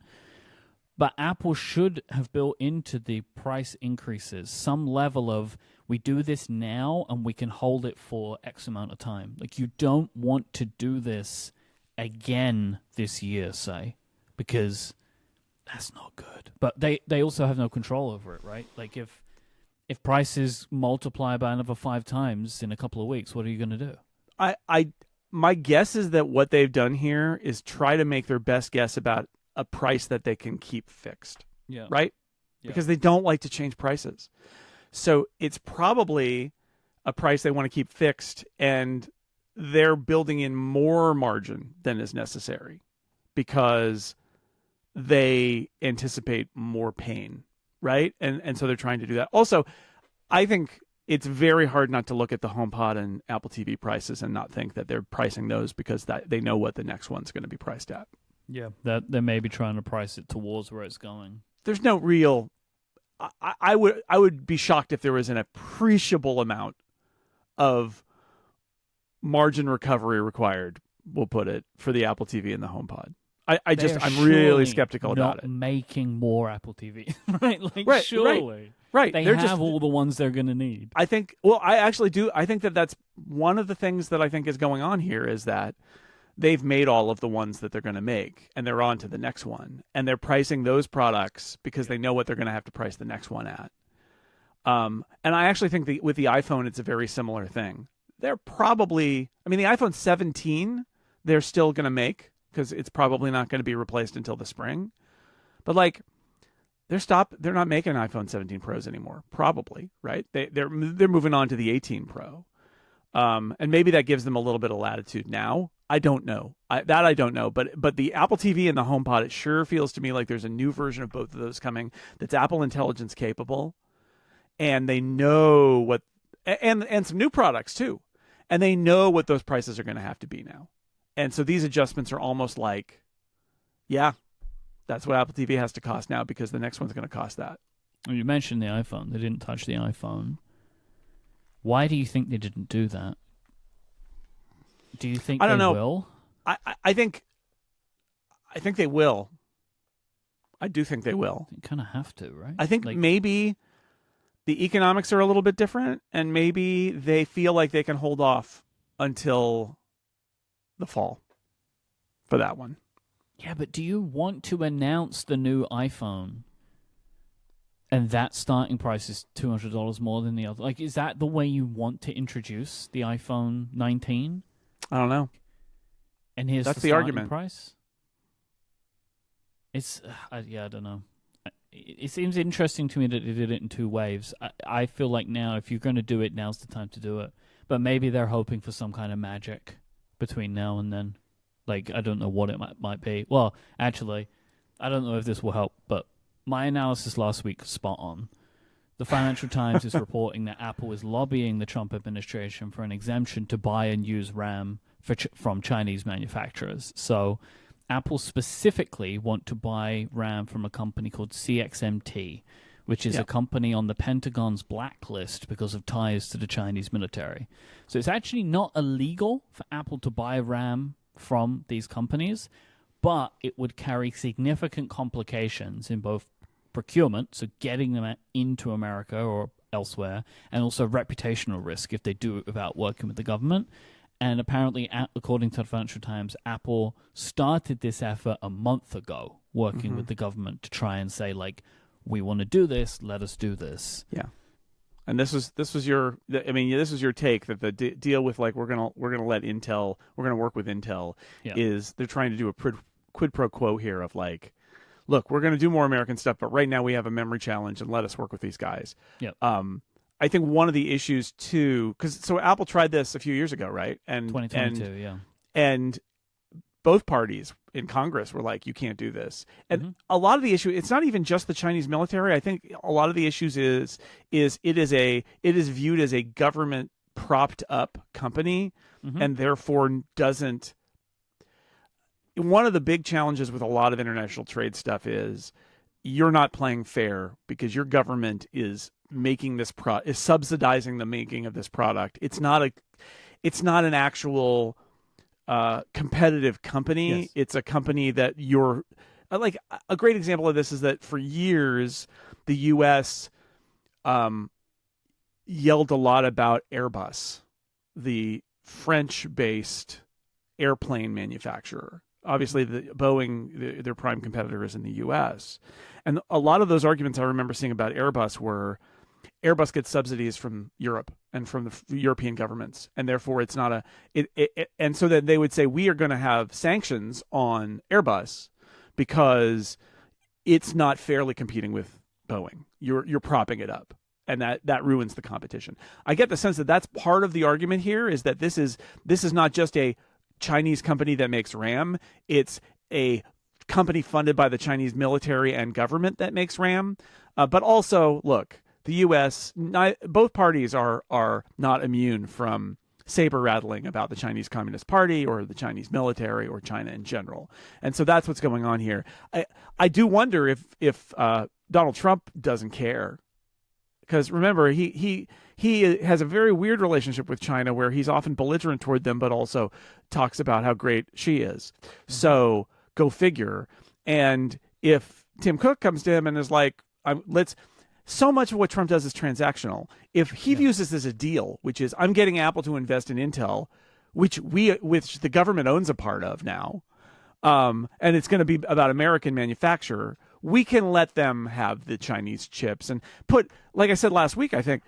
But Apple should have built into the price increases some level of, we do this now and we can hold it for X amount of time. Like, you don't want to do this again this year, say, because that's not good. But they also have no control over it, right? Like, if prices multiply by another 5 times in a couple of weeks, what are you going to do? My guess is that what they've done here is try to make their best guess about a price that they can keep fixed. Yeah. Right? Yeah. Because they don't like to change prices. So it's probably a price they want to keep fixed, and they're building in more margin than is necessary because they anticipate more pain, right? And so they're trying to do that. Also, I think it's very hard not to look at the HomePod and Apple TV prices and not think that they're pricing those because they know what the next one's going to be priced at. Yeah, that they may be trying to price it towards where it's going. There's no real... I would be shocked if there was an appreciable amount of margin recovery required, we'll put it, for the Apple TV and the HomePod. I'm really skeptical about it. Making more Apple TV, right? Like, surely. Right. They have all the ones they're going to need. I think, well, I actually do. I think that's one of the things that I think is going on here, is that they've made all of the ones that they're going to make, and they're on to the next one. And they're pricing those products because they know what they're going to have to price the next one at. And I actually think with the iPhone, it's a very similar thing. They're probably, the iPhone 17, they're still going to make, because it's probably not going to be replaced until the spring. But like, they're not making iPhone 17 Pros anymore, probably, right? They're moving on to the 18 Pro. And maybe that gives them a little bit of latitude now. I don't know. I don't know. But the Apple TV and the HomePod, it sure feels to me like there's a new version of both of those coming that's Apple Intelligence capable. And they know what, and some new products too. And they know what those prices are going to have to be now. And so these adjustments are almost like, yeah, that's what Apple TV has to cost now because the next one's going to cost that. You mentioned the iPhone. They didn't touch the iPhone. Why do you think they didn't do that? Do you think I don't know. Will? I think they will. I do think they will. You kind of have to, right? I think maybe the economics are a little bit different, and maybe they feel like they can hold off until the fall for that one. Yeah, but do you want to announce the new iPhone and that starting price is $200 more than the other? Like, is that the way you want to introduce the iPhone 19? I don't know. And here's That's the the argument. Price? It's, I don't know. It seems interesting to me that they did it in two waves. I feel like now, if you're going to do it, now's the time to do it. But maybe they're hoping for some kind of magic between now and then. Like, I don't know what it might be. Well, actually, I don't know if this will help, but my analysis last week was spot on. The Financial Times is reporting that Apple is lobbying the Trump administration for an exemption to buy and use RAM from Chinese manufacturers. So Apple specifically want to buy RAM from a company called CXMT, which is a company on the Pentagon's blacklist because of ties to the Chinese military. So it's actually not illegal for Apple to buy RAM from these companies, but it would carry significant complications in both procurement, so getting them into America or elsewhere, and also reputational risk if they do it without working with the government. And apparently, according to the Financial Times, Apple started this effort a month ago, working with the government to try and say, like, we want to do this, let us do this. Yeah. And this was your take that the deal with, like, we're gonna let Intel, we're gonna work with Intel, is they're trying to do a quid pro quo here of, like, look, we're gonna do more American stuff, but right now we have a memory challenge, and let us work with these guys. Yep. I think one of the issues too, so Apple tried this a few years ago, right? And 2022, and both parties in Congress were like, you can't do this. And a lot of the issue, it's not even just the Chinese military. I think a lot of the issues is it is viewed as a government propped up company, and therefore doesn't. One of the big challenges with a lot of international trade stuff is you're not playing fair because your government is making this is subsidizing the making of this product. It's not an actual competitive company. Yes. It's a company that you're like. A great example of this is that for years the U.S. Yelled a lot about Airbus, the French-based airplane manufacturer. Obviously, the Boeing, their prime competitor, is in the U.S. And a lot of those arguments I remember seeing about Airbus were Airbus gets subsidies from Europe and from the European governments, and therefore it's not and so then they would say, we are going to have sanctions on Airbus because it's not fairly competing with Boeing. You're propping it up, and that ruins the competition. I get the sense that that's part of the argument here, is that this is not just a Chinese company that makes RAM. It's a company funded by the Chinese military and government that makes RAM. But also, look, the U.S., both parties are not immune from saber rattling about the Chinese Communist Party or the Chinese military or China in general. And so that's what's going on here. I do wonder if Donald Trump doesn't care, because remember, he has a very weird relationship with China where he's often belligerent toward them, but also talks about how great she is. So go figure. And if Tim Cook comes to him and is like, so much of what Trump does is transactional. If he views this as a deal, which is, I'm getting Apple to invest in Intel, which the government owns a part of now, and it's going to be about American manufacturer, we can let them have the Chinese chips and put, like I said last week, I think,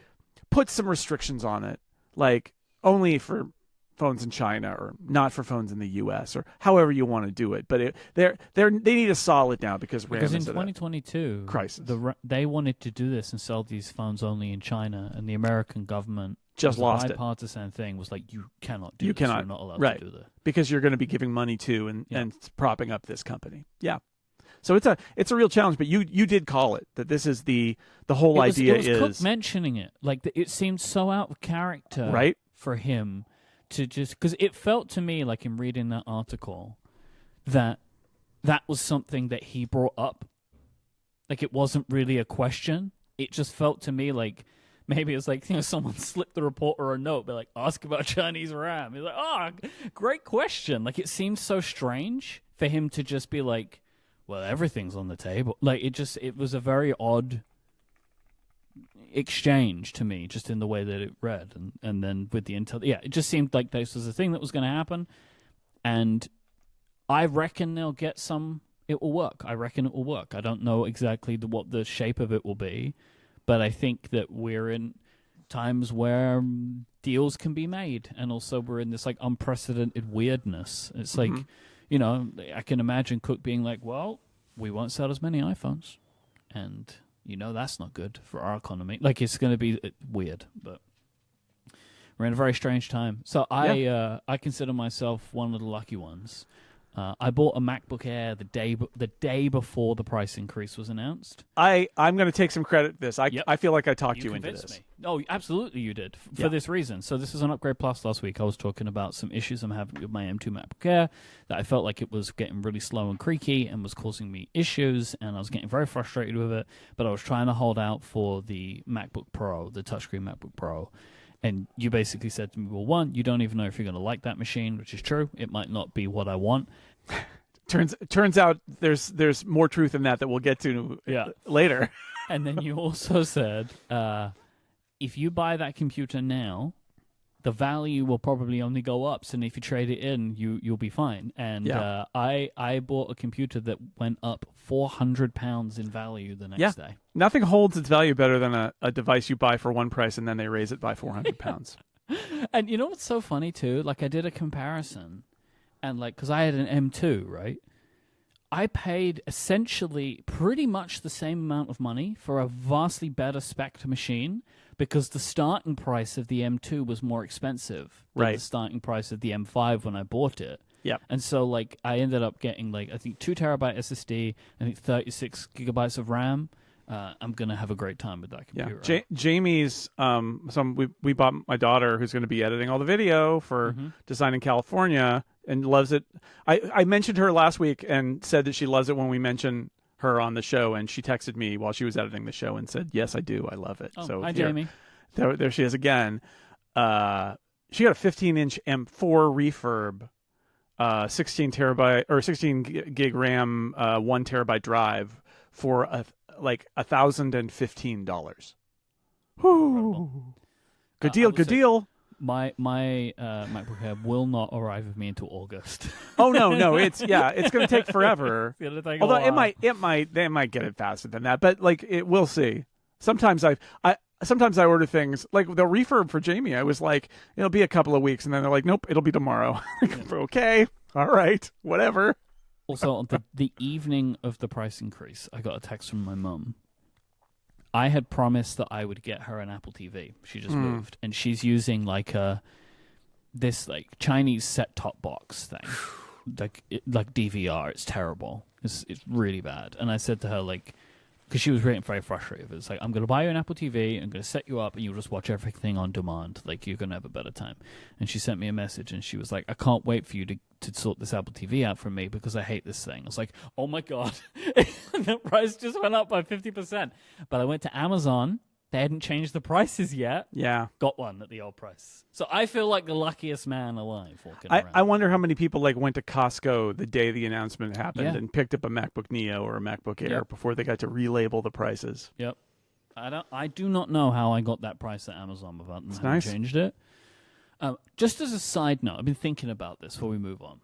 put some restrictions on it, like only for phones in China or not for phones in the U.S. or however you want to do it. But they need to solve it now because RAM is in 2022 crisis. They wanted to do this and sell these phones only in China, and the American government just lost it. it. The bipartisan thing was like, you cannot do you this. Cannot, you're not allowed right, to do this because you're going to be giving money to and propping up this company. Yeah. So it's a real challenge, but you did call it that. This is the whole idea it was is Cook mentioning it, like it seemed so out of character, right, for him. to just because it felt to me like in reading that article that was something that he brought up. Like it wasn't really a question. It just felt to me like maybe it's like, someone slipped the reporter a note, be like, ask about Chinese RAM. He's like, oh, great question. Like it seems so strange for him to just be like, well, everything's on the table. Like it was a very odd exchange to me, just in the way that it read, and then with the intel, it just seemed like this was a thing that was going to happen, and I reckon they'll get some. It will work. I reckon it will work. I don't know exactly what the shape of it will be, but I think that we're in times where deals can be made, and also we're in this like unprecedented weirdness. It's like, I can imagine Cook being like, well, we won't sell as many iPhones, and that's not good for our economy. Like, it's going to be weird, but we're in a very strange time. So I consider myself one of the lucky ones. I bought a MacBook Air the day before the price increase was announced. I'm going to take some credit for this. I feel like I talked you into this. Me. Oh, absolutely you did, for this reason. So this is on Upgrade Plus last week. I was talking about some issues I'm having with my M2 MacBook Air, that I felt like it was getting really slow and creaky and was causing me issues, and I was getting very frustrated with it, but I was trying to hold out for the MacBook Pro, the touchscreen MacBook Pro. And you basically said to me, well, one, you don't even know if you're going to like that machine, which is true. It might not be what I want. Turns out there's more truth in that we'll get to later. And then you also said, if you buy that computer now, the value will probably only go up. So if you trade it in, you'll be fine. And I bought a computer that went up £400 in value the next day. Nothing holds its value better than a device you buy for one price and then they raise it by £400. And you know what's so funny too? Like I did a comparison, and like because I had an M2, right? I paid essentially pretty much the same amount of money for a vastly better spec machine, because the starting price of the M2 was more expensive than the starting price of the M5 when I bought it. Yep. And so like I ended up getting like I think 2 terabyte SSD, I think 36 gigabytes of RAM. I'm gonna have a great time with that computer. Yeah. Jamie's we bought my daughter, who's going to be editing all the video for Design in California, and loves it. I mentioned her last week and said that she loves it when we mention her on the show, and she texted me while she was editing the show and said, "Yes, I do. I love it." Oh, so hi, Jamie. There she is again. She got a 15-inch M4 refurb, 16 terabyte or 16 gig RAM, 1 terabyte drive for $1,015. Whoo! Good deal. Good deal. My MacBook Air will not arrive with me until August. Oh no, it's going to take forever. Although it might they might get it faster than that, but like we'll see. Sometimes I order things like the refurb for Jamie. I was like, it'll be a couple of weeks, and then they're like, nope, it'll be tomorrow. Okay, all right, whatever. Also, on the evening of the price increase, I got a text from my mum. I had promised that I would get her an Apple TV. She just moved, and she's using like this like Chinese set-top box thing, like DVR. It's terrible. It's really bad. And I said to her, like, because she was getting very frustrated. It's like, I'm going to buy you an Apple TV. I'm going to set you up, and you'll just watch everything on demand. Like, you're going to have a better time. And she sent me a message, and she was like, I can't wait for you to sort this Apple TV out for me because I hate this thing. I was like, oh, my God. The price just went up by 50%. But I went to Amazon. They hadn't changed the prices yet. Yeah. Got one at the old price. So I feel like the luckiest man alive walking around. I wonder how many people like went to Costco the day the announcement happened and picked up a MacBook Neo or a MacBook Air before they got to relabel the prices. Yep. I do not know how I got that price at Amazon without them having changed it. Just as a side note, I've been thinking about this before we move on.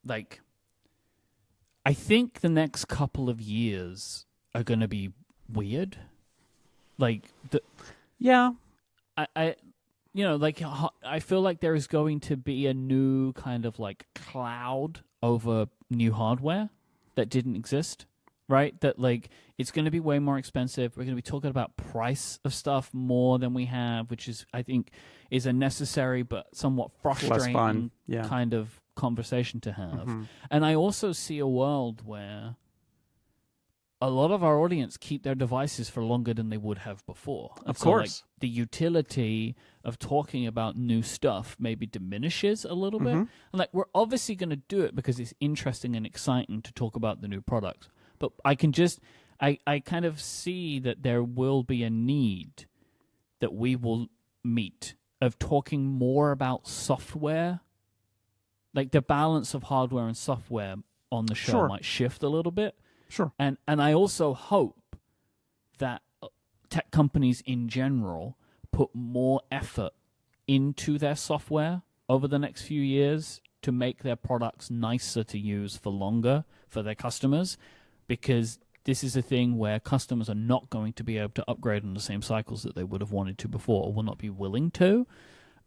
Like, I think the next couple of years are going to be weird. Like I feel like there is going to be a new kind of like cloud over new hardware that didn't exist, right? That like it's going to be way more expensive. We're going to be talking about price of stuff more than we have, which is I think is a necessary but somewhat frustrating kind of conversation to have. And I also see a world where a lot of our audience keep their devices for longer than they would have before. And Of so, course. the utility of talking about new stuff maybe diminishes a little bit. And we're obviously going to do it because it's interesting and exciting to talk about the new products. But I kind of see that there will be a need that we will meet of talking more about software. Like the balance of hardware and software on the show might shift a little bit. Sure. And I also hope that tech companies in general put more effort into their software over the next few years to make their products nicer to use for longer for their customers, because this is a thing where customers are not going to be able to upgrade on the same cycles that they would have wanted to before or will not be willing to.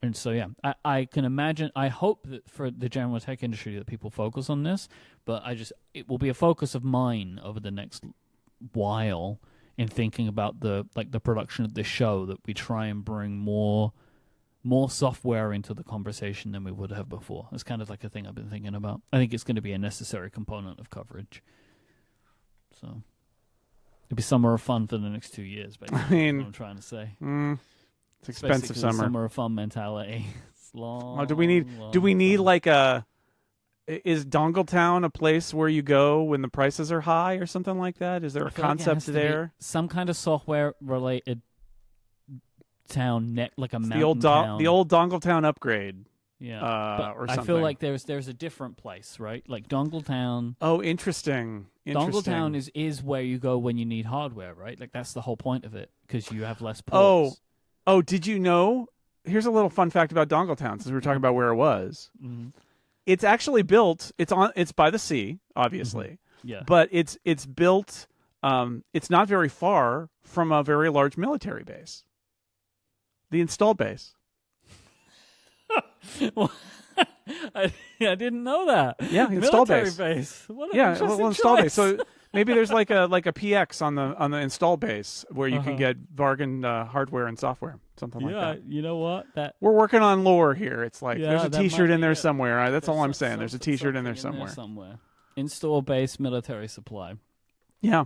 And so, yeah, I can imagine, I hope that for the general tech industry that people focus on this, but it will be a focus of mine over the next while in thinking about the production of this show, that we try and bring more software into the conversation than we would have before. It's kind of like a thing I've been thinking about. I think it's going to be a necessary component of coverage. So it'll be summer of fun for the next 2 years, basically. I mean, what I'm trying to say. It's expensive basically summer. Summer of fun mentality. It's long. Do we need is Dongletown a place where you go when the prices are high or something like that? Is there a concept there? Some kind of software related town, like a mountain town. The old Dongletown upgrade. Yeah, or I something. feel like there's a different place, right? Like Dongletown. Oh, interesting. Dongletown is where you go when you need hardware, right? Like that's the whole point of it, because you have less ports. Oh, did you know? Here's a little fun fact about Dongletown, since we were talking about where it was. Mm-hmm. It's actually built. It's by the sea, obviously. Mm-hmm. Yeah. But it's built. It's not very far from a very large military base. The installed base. Well, I didn't know that. Yeah, install military base. What an interesting install choice. base. So maybe there's like a PX on the install base where you can get bargain hardware and software, something like that. Yeah, you know what? We're working on lore here. It's like there's a that T-shirt might in be there it. somewhere. That's all I'm saying. There's a T-shirt in there somewhere. Install base military supply. Yeah.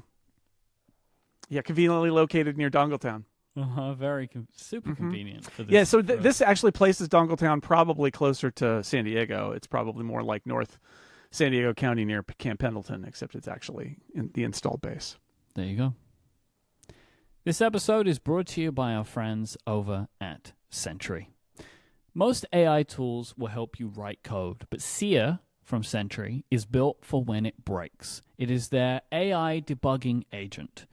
Yeah, conveniently located near Dongletown. Very super convenient for this. Yeah, so this actually places Dongletown probably closer to San Diego. It's probably more like North San Diego County near Camp Pendleton, except it's actually in the installed base. There you go. This episode is brought to you by our friends over at Sentry. Most AI tools will help you write code, but Sia from Sentry is built for when it breaks. It is their AI debugging agent.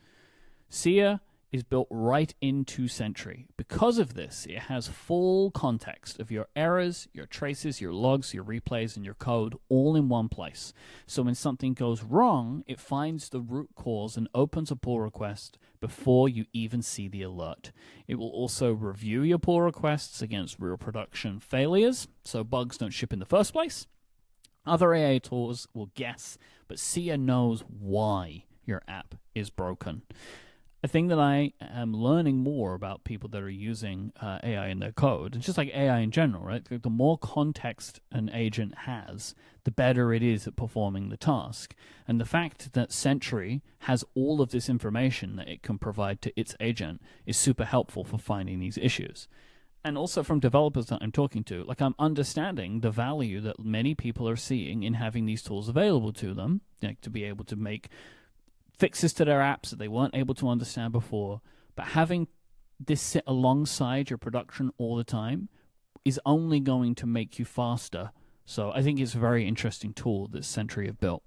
Sia is built right into Sentry. Because of this, it has full context of your errors, your traces, your logs, your replays, and your code all in one place. So when something goes wrong, it finds the root cause and opens a pull request before you even see the alert. It will also review your pull requests against real production failures, so bugs don't ship in the first place. Other AI tools will guess, but Sia knows why your app is broken. A thing that I am learning more about people that are using AI in their code, and just like AI in general, right? The more context an agent has, the better it is at performing the task. And the fact that Sentry has all of this information that it can provide to its agent is super helpful for finding these issues. And also from developers that I'm talking to, like I'm understanding the value that many people are seeing in having these tools available to them, like to be able to make fixes to their apps that they weren't able to understand before. But having this sit alongside your production all the time is only going to make you faster. So I think it's a very interesting tool that Sentry have built.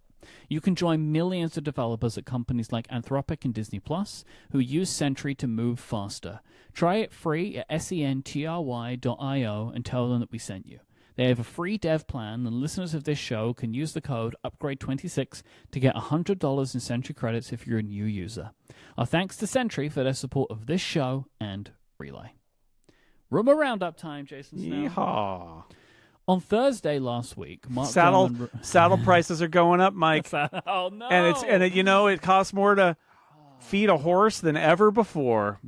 You can join millions of developers at companies like Anthropic and Disney Plus who use Sentry to move faster. Try it free at sentry.io and tell them that we sent you. They have a free dev plan, and listeners of this show can use the code UPGRADE26 to get $100 in Sentry credits if you're a new user. Our thanks to Sentry for their support of this show and Relay. Rumor Roundup time, Jason Snell. Yeehaw. On Thursday last week, Mark saddle Gurman... prices are going up, Mike. Oh no! And it costs more to feed a horse than ever before.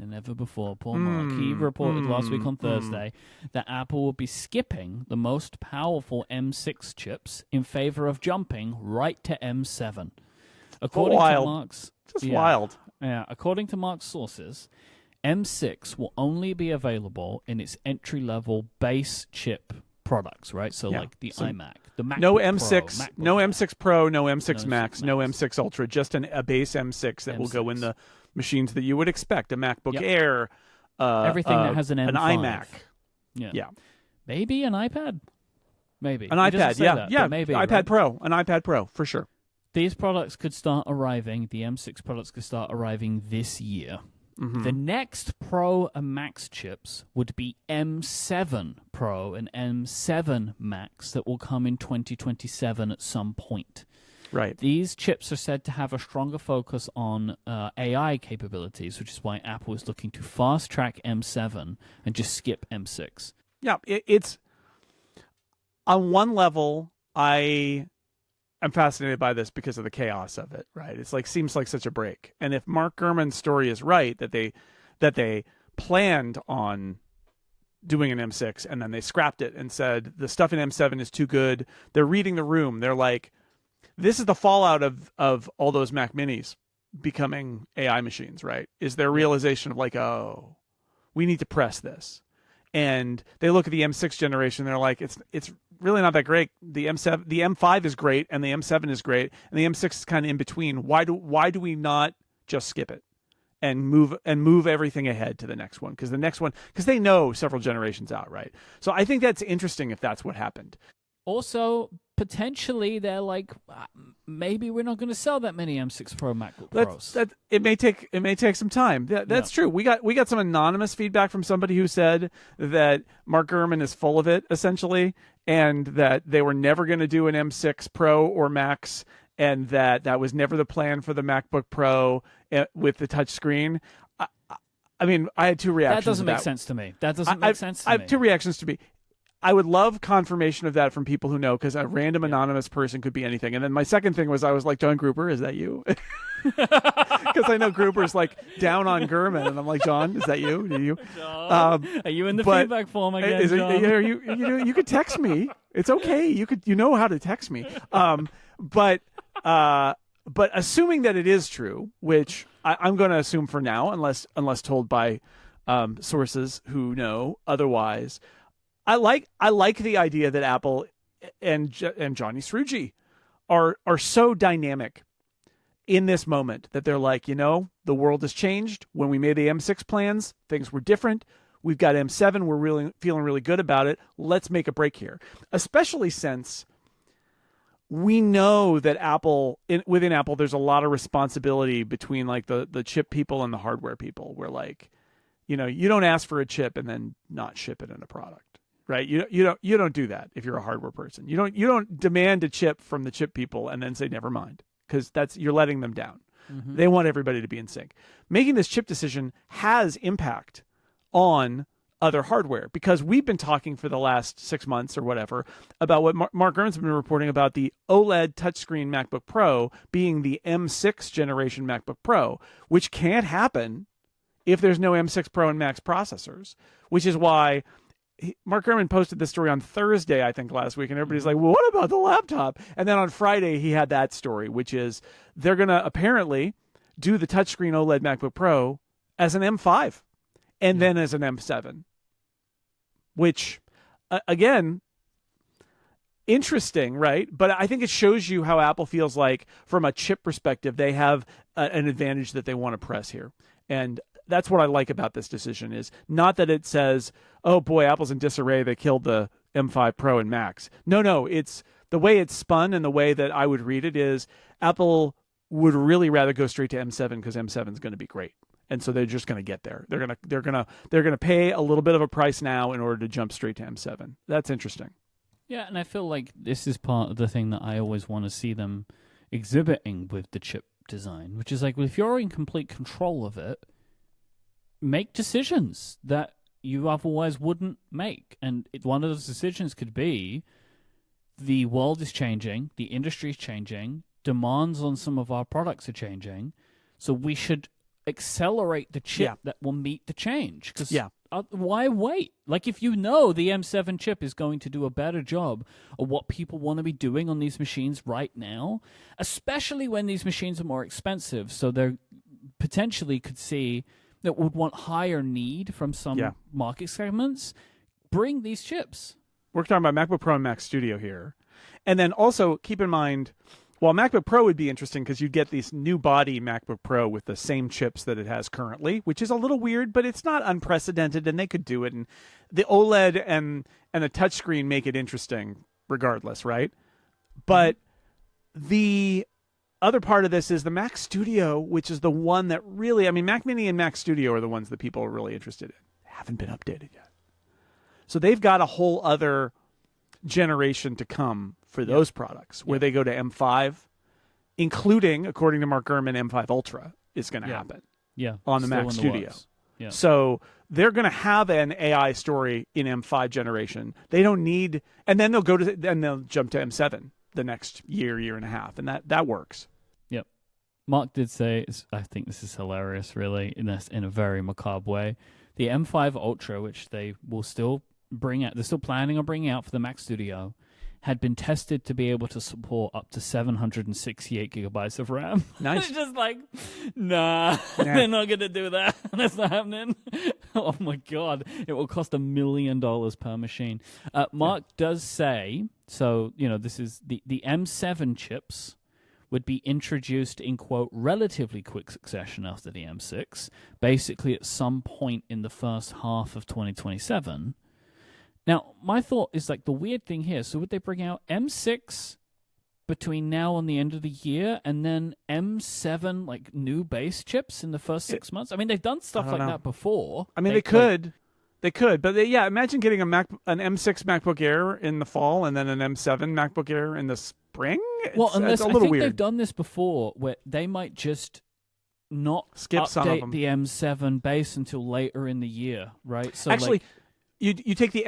Poor Mark. He reported last week on Thursday that Apple will be skipping the most powerful M6 chips in favor of jumping right to M7. According wild. to Mark's, Just wild. Yeah, according to Mark's sources, M6 will only be available in its entry-level base chip products, right? So like the iMac, the MacBook no Pro, M6, MacBook no Air. M6 Pro, no M6 No Max, M6 no Max. M6 Ultra, just a base M6 that will go in M6. the machines that you would expect, a MacBook Yep. Air, Everything that has an M5. iMac. Yeah. Maybe an iPad. Maybe. An He iPad, doesn't say yeah, that, yeah, but maybe, iPad right? Pro, an iPad Pro for sure. These products could start arriving, the M6 products could start arriving this year. Mm-hmm. The next Pro and Max chips would be M7 Pro and M7 Max that will come in 2027 at some point. Right. These chips are said to have a stronger focus on AI capabilities, which is why Apple is looking to fast-track M7 and just skip M6. Yeah, it's on one level, I'm fascinated by this because of the chaos of it, right? It's like seems like such a break. And if Mark Gurman's story is right, that they planned on doing an M6 and then they scrapped it and said the stuff in M7 is too good. They're reading the room. They're like, this is the fallout of all those Mac Minis becoming AI machines, right? Is their realization of like, oh, we need to press this. And they look at the M6 generation, they're like, it's really not that great. The M5 is great, and the M7 is great, and the M6 is kind of in between. Why do we not just skip it and move everything ahead to the next one? Because they know several generations out, right? So I think that's interesting if that's what happened. Also, potentially, they're like, maybe we're not going to sell that many M6 Pro MacBook Pros. It may take some time. That's true. We got some anonymous feedback from somebody who said that Mark Gurman is full of it, essentially, and that they were never going to do an M6 Pro or Max, and that was never the plan for the MacBook Pro with the touchscreen. I mean, I had two reactions. That doesn't to make sense to me. That doesn't make sense to me. I have two reactions to me. I would love confirmation of that from people who know, because a random anonymous person could be anything. And then my second thing was, I was like, John Gruber, is that you? Because I know Gruber's like down on Gurman, and I'm like, John, is that you? Are you? John, are you in the feedback form again, John? You could text me. It's okay. You know how to text me. But assuming that it is true, which I'm going to assume for now, unless told by sources who know otherwise. I like the idea that Apple and Johnny Srouji are so dynamic in this moment that they're like, the world has changed. When we made the M6 plans, things were different. We've got M7. We're really feeling really good about it. Let's make a break here, especially since we know that within Apple, there's a lot of responsibility between like the chip people and the hardware people. Where like, you don't ask for a chip and then not ship it in a product. Right, you don't do that if you're a hardware person. You don't demand a chip from the chip people and then say never mind, because you're letting them down. Mm-hmm. They want everybody to be in sync. Making this chip decision has impact on other hardware, because we've been talking for the last 6 months or whatever about what Mark Gurman's been reporting about the OLED touchscreen MacBook Pro being the M6 generation MacBook Pro, which can't happen if there's no M6 Pro and Max processors, which is why Mark Gurman posted this story on Thursday, I think, last week, and everybody's like, well, what about the laptop? And then on Friday, he had that story, which is they're going to apparently do the touchscreen OLED MacBook Pro as an M5 and then as an M7, which, again, interesting, right? But I think it shows you how Apple feels like, from a chip perspective, they have an advantage that they want to press here. And that's what I like about this decision, is not that it says, oh boy, Apple's in disarray, they killed the M5 Pro and Max. No, it's the way it's spun, and the way that I would read it is Apple would really rather go straight to M7 because M7 is going to be great. And so they're just going to get there. They're going to pay a little bit of a price now in order to jump straight to M7. That's interesting. Yeah, and I feel like this is part of the thing that I always want to see them exhibiting with the chip design, which is like, well, if you're in complete control of it, make decisions that you otherwise wouldn't make. And one of those decisions could be, the world is changing, the industry is changing, demands on some of our products are changing, so we should accelerate the chip that will meet the change. Because why wait? Like, if you know the M7 chip is going to do a better job of what people want to be doing on these machines right now, especially when these machines are more expensive, so they're potentially could see that would want higher need from some market segments, bring these chips. We're talking about MacBook Pro and Mac Studio here. And then also keep in mind, while MacBook Pro would be interesting because you'd get this new body MacBook Pro with the same chips that it has currently, which is a little weird, but it's not unprecedented, and they could do it. And the OLED and the touchscreen make it interesting regardless, right? But the other part of this is the Mac Studio, which is the one that really, I mean, Mac Mini and Mac Studio are the ones that people are really interested in. Haven't been updated yet. So they've got a whole other generation to come for those products where they go to M5, including, according to Mark Gurman, M5 Ultra is going to happen on the Mac Studio. So they're going to have an AI story in M5 generation. They don't need, and then they'll jump to M7 the next year and a half, and that works. Yep. Mark did say, I think this is hilarious, really, in a very macabre way. The M5 Ultra, which they will still bring out, they're still planning on bringing out for the Mac Studio, had been tested to be able to support up to 768 gigabytes of RAM. Nice. It's just like, nah, they're not going to do that. That's not happening. Oh, my God. It will cost $1 million per machine. Mark does say, so, this is the M7 chips would be introduced in, quote, relatively quick succession after the M6, basically at some point in the first half of 2027. Now, my thought is, like, the weird thing here, so would they bring out M6 between now and the end of the year, and then M7, like, new base chips in the first 6 months? I mean, they've done stuff like that before. I mean, they could. They could. But, imagine getting an M6 MacBook Air in the fall and then an M7 MacBook Air in the spring. It's a little I think weird. They've done this before, where they might just not skip some of them. The M7 base until later in the year, right? So actually, you take the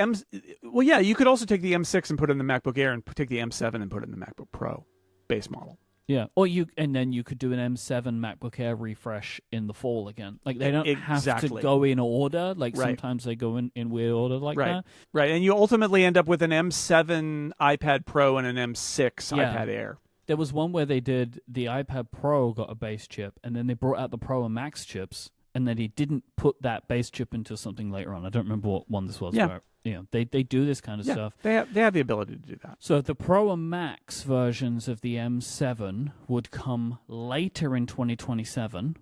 you could also take the M6 and put it in the MacBook Air, and take the M7 and put it in the MacBook Pro base model. Yeah, or then you could do an M7 MacBook Air refresh in the fall again. Like, they don't have to go in order. Like, sometimes they go in weird order like that. Right, and you ultimately end up with an M7 iPad Pro and an M6 iPad Air. There was one where they did the iPad Pro got a base chip, and then they brought out the Pro and Max chips, and then he didn't put that base chip into something later on. I don't remember what one this was. Yeah. Where, they do this kind of stuff. They have the ability to do that. So the Pro and Max versions of the M7 would come later in 2027.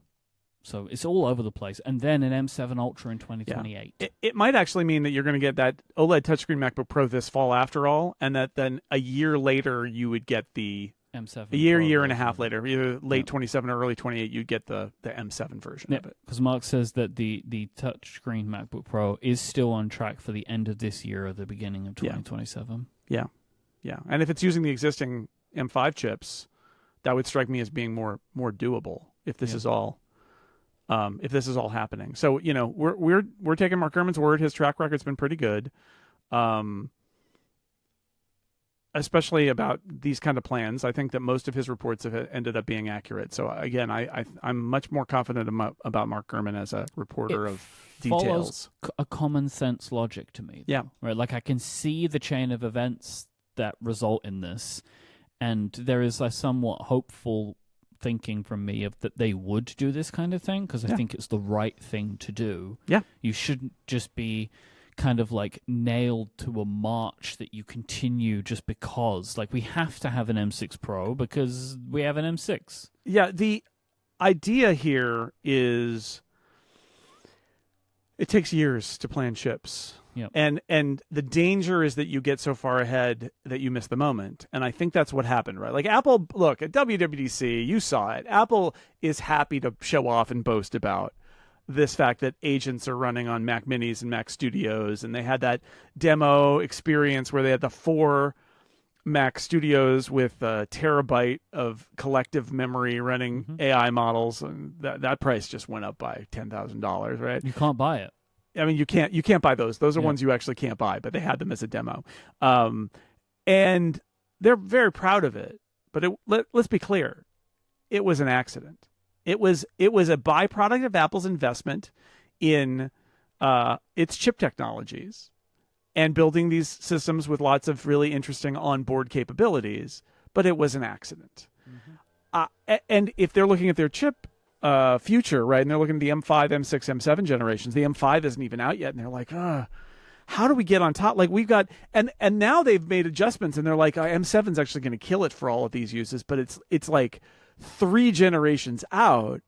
So it's all over the place. And then an M7 Ultra in 2028. Yeah. It might actually mean that you're going to get that OLED touchscreen MacBook Pro this fall after all, and that then a year later you would get the M7 a year and a half later, either late 27 or early 28, you'd get the M7 version of it. Because Mark says that the touchscreen MacBook Pro is still on track for the end of this year or the beginning of 2027. Yeah. And if it's using the existing M5 chips, that would strike me as being more doable if this is all happening. So we're taking Mark Gurman's word. His track record's been pretty good. Especially about these kind of plans. I think that most of his reports have ended up being accurate. So again, I'm much more confident about Mark Gurman as a reporter of details. Follows a common sense logic to me. Yeah. Right. Like, I can see the chain of events that result in this, and there is a somewhat hopeful thinking from me that they would do this kind of thing, because I think it's the right thing to do. Yeah. You shouldn't just be kind of like nailed to a march that you continue just because. Like, we have to have an M6 Pro because we have an M6. Yeah, the idea here is it takes years to plan chips. Yeah. And the danger is that you get so far ahead that you miss the moment. And I think that's what happened, right? Like, Apple, look, at WWDC, you saw it. Apple is happy to show off and boast about this fact that agents are running on Mac Minis and Mac Studios, and they had that demo experience where they had the 4 Mac Studios with a terabyte of collective memory running AI models, and that price just went up by $10,000, right? You can't buy it. I mean, you can't buy those. Those are ones you actually can't buy, but they had them as a demo, and they're very proud of it. But let's be clear, it was an accident. It was a byproduct of Apple's investment in its chip technologies and building these systems with lots of really interesting onboard capabilities, but it was an accident. And if they're looking at their chip future, right, and they're looking at the M5, M6, M7 generations, the M5 isn't even out yet, and they're like, how do we get on top? Like we've got, and now they've made adjustments, and they're like, M7's actually going to kill it for all of these uses, but it's like 3 generations out.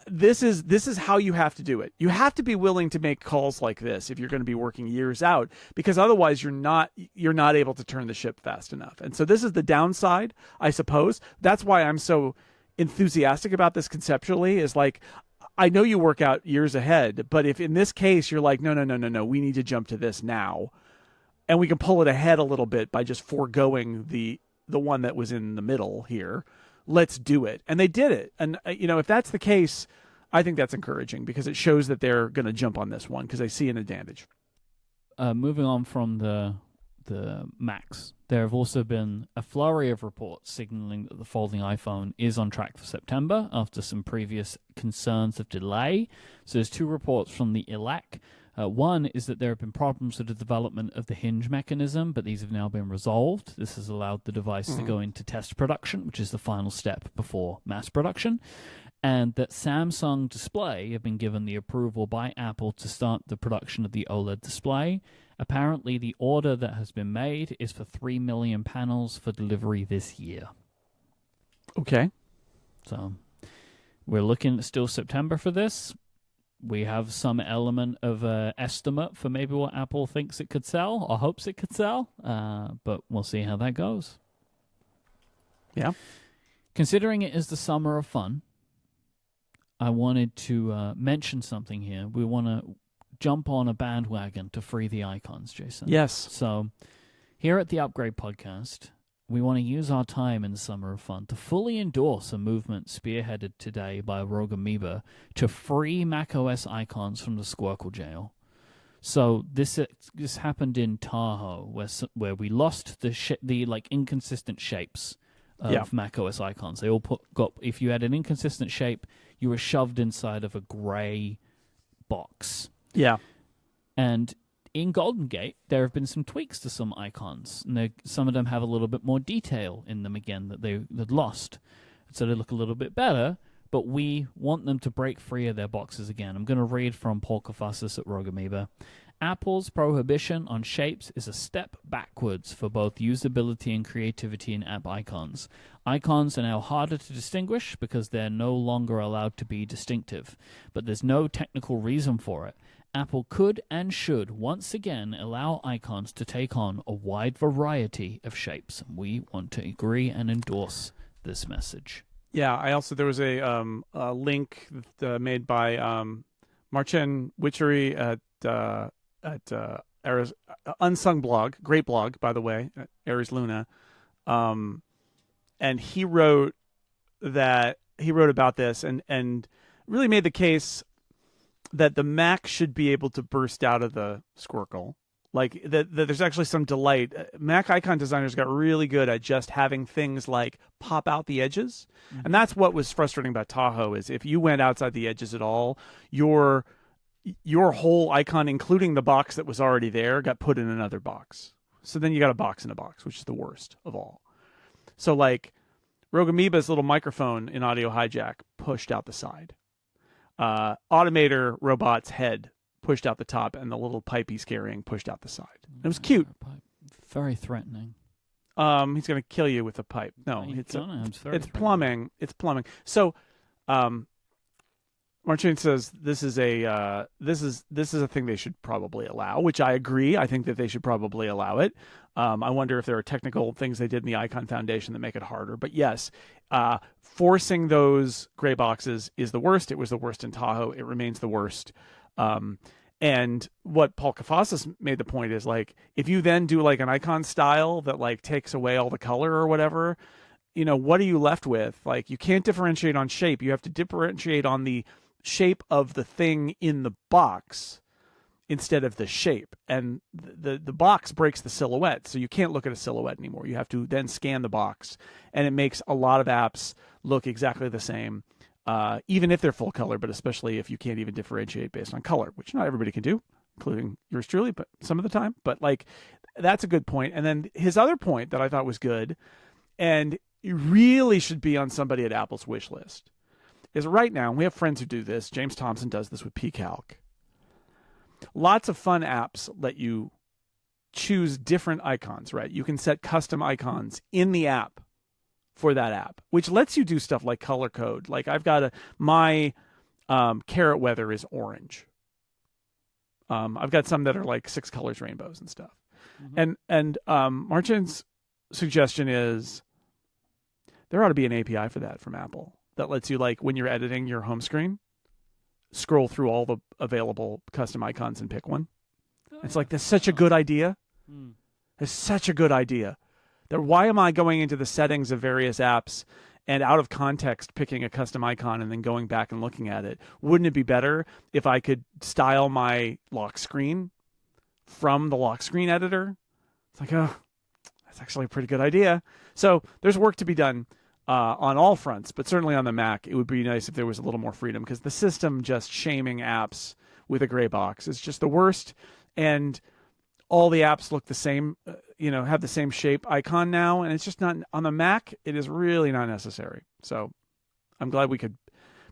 This is how you have to do it. You have to be willing to make calls like this if you're going to be working years out, because otherwise you're not able to turn the ship fast enough. And so this is the downside, I suppose. That's why I'm so enthusiastic about this conceptually, is like, I know you work out years ahead, but if in this case you're like, no, we need to jump to this now, and we can pull it ahead a little bit by just foregoing the one that was in the middle here, let's do it. And they did it. And, if that's the case, I think that's encouraging, because it shows that they're going to jump on this one because they see an advantage. Moving on from the Macs, there have also been a flurry of reports signaling that the folding iPhone is on track for September after some previous concerns of delay. So there's 2 reports from the ILAC. One is that there have been problems with the development of the hinge mechanism, but these have now been resolved. This has allowed the device to go into test production, which is the final step before mass production. And that Samsung Display have been given the approval by Apple to start the production of the OLED display. Apparently, the order that has been made is for 3 million panels for delivery this year. Okay. So we're looking at still September for this. We have some element of estimate for maybe what Apple thinks it could sell or hopes it could sell, but we'll see how that goes. Yeah. Considering it is the summer of fun, I wanted to mention something here. We want to jump on a bandwagon to free the icons, Jason. Yes. So here at the Upgrade Podcast, we want to use our time in the summer of fun to fully endorse a movement spearheaded today by Rogue Amoeba to free macOS icons from the Squircle jail. So this happened in Tahoe, where we lost the inconsistent shapes of macOS icons. They all if you had an inconsistent shape, you were shoved inside of a gray box. Yeah. And in Golden Gate, there have been some tweaks to some icons, and some of them have a little bit more detail in them again that they'd lost. So they look a little bit better, but we want them to break free of their boxes again. I'm going to read from Paul Kafasis at Rogue Amoeba. Apple's prohibition on shapes is a step backwards for both usability and creativity in app icons. Icons are now harder to distinguish because they're no longer allowed to be distinctive, but there's no technical reason for it. Apple could and should once again allow icons to take on a wide variety of shapes. We want to agree and endorse this message. Yeah, there was a link made by Marcin Witchery at Unsung blog, great blog, by the way, Aries Luna. And he wrote about this and really made the case that the Mac should be able to burst out of the Squircle. Like that there's actually some delight. Mac icon designers got really good at just having things like pop out the edges. Mm-hmm. And that's what was frustrating about Tahoe, is if you went outside the edges at all, your whole icon, including the box that was already there, got put in another box. So then you got a box in a box, which is the worst of all. So like Rogue Amoeba's little microphone in Audio Hijack pushed out the side. Automator Robot's head pushed out the top, and the little pipe he's carrying pushed out the side. It was cute. Very threatening. He's going to kill you with a pipe. No, it's plumbing. It's plumbing. So, Marcin says this is a thing they should probably allow, which I agree. I think that they should probably allow it. I wonder if there are technical things they did in the Icon Foundation that make it harder. But yes, forcing those gray boxes is the worst. It was the worst in Tahoe. It remains the worst. And what Paul Kafasis made the point is, like, if you then do like an icon style that like takes away all the color or whatever, what are you left with? Like, you can't differentiate on shape. You have to differentiate on the shape of the thing in the box instead of the shape. And the box breaks the silhouette, so you can't look at a silhouette anymore. You have to then scan the box, and it makes a lot of apps look exactly the same. even if they're full color, but especially if you can't even differentiate based on color, which not everybody can do, including yours truly, but some of the time. But like, that's a good point. And then his other point that I thought was good, and it really should be on somebody at Apple's wish list, is right now, and we have friends who do this. James Thompson does this with pCalc. Lots of fun apps let you choose different icons, right? You can set custom icons in the app for that app, which lets you do stuff like color code. Like I've got my carrot weather is orange. I've got some that are like 6 colors rainbows and stuff. Mm-hmm. And Martin's suggestion is there ought to be an API for that from Apple that lets you, like, when you're editing your home screen, scroll through all the available custom icons and pick one. It's like, that's such a good idea. It's such a good idea. That why am I going into the settings of various apps and out of context picking a custom icon and then going back and looking at it? Wouldn't it be better if I could style my lock screen from the lock screen editor? It's like, oh, that's actually a pretty good idea. So there's work to be done on all fronts, but certainly on the Mac, it would be nice if there was a little more freedom, because the system just shaming apps with a gray box is just the worst. And all the apps look the same, have the same shape icon now, and it's just not on the Mac. It is really not necessary. So I'm glad we could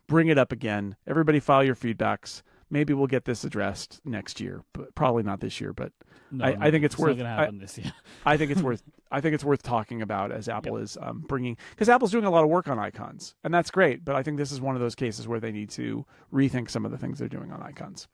bring it up again. Everybody file your feedbacks. Maybe we'll get this addressed next year, but probably not this year. But I think it's worth. Not going to happen this year. I think it's worth. I think it's worth talking about, as Apple is bringing, because Apple's doing a lot of work on icons, and that's great. But I think this is one of those cases where they need to rethink some of the things they're doing on icons.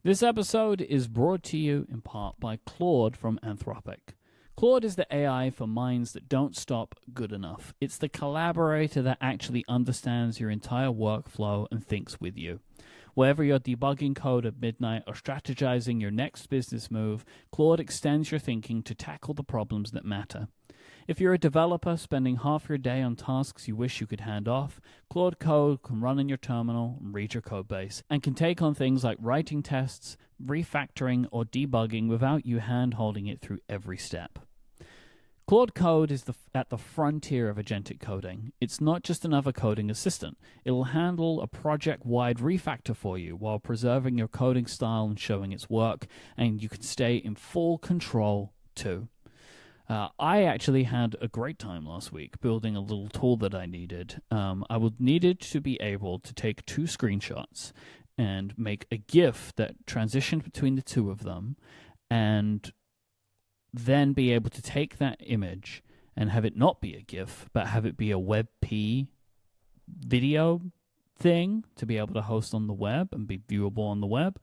This episode is brought to you in part by Claude from Anthropic. Claude is the AI for minds that don't stop good enough. It's the collaborator that actually understands your entire workflow and thinks with you. Whether you're debugging code at midnight or strategizing your next business move, Claude extends your thinking to tackle the problems that matter. If you're a developer spending half your day on tasks you wish you could hand off, Claude Code can run in your terminal and read your code base, and can take on things like writing tests, refactoring, or debugging without you hand-holding it through every step. Claude Code is at the frontier of agentic coding. It's not just another coding assistant. It'll handle a project-wide refactor for you while preserving your coding style and showing its work, and you can stay in full control too. I actually had a great time last week building a little tool that I needed. I needed to be able to take 2 screenshots and make a GIF that transitioned between the 2 of them, and then be able to take that image and have it not be a GIF, but have it be a WebP video thing to be able to host on the web and be viewable on the web.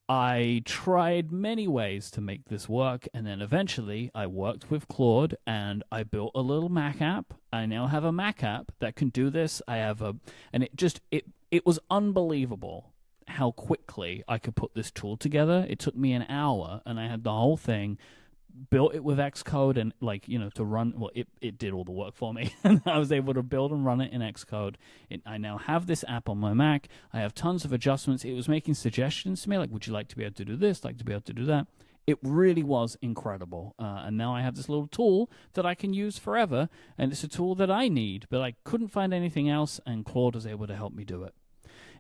I tried many ways to make this work, and then eventually I worked with Claude and I built a little Mac app. I now have a Mac app that can do this. And it was unbelievable how quickly I could put this tool together. It took me an hour, and I had the whole thing built it with Xcode and to run. Well, it did all the work for me, and I was able to build and run it in Xcode. I now have this app on my Mac. I have tons of adjustments. It was making suggestions to me, like, would you like to be able to do this, like to be able to do that? It really was incredible. And now I have this little tool that I can use forever, and it's a tool that I need, but I couldn't find anything else, and Claude was able to help me do it.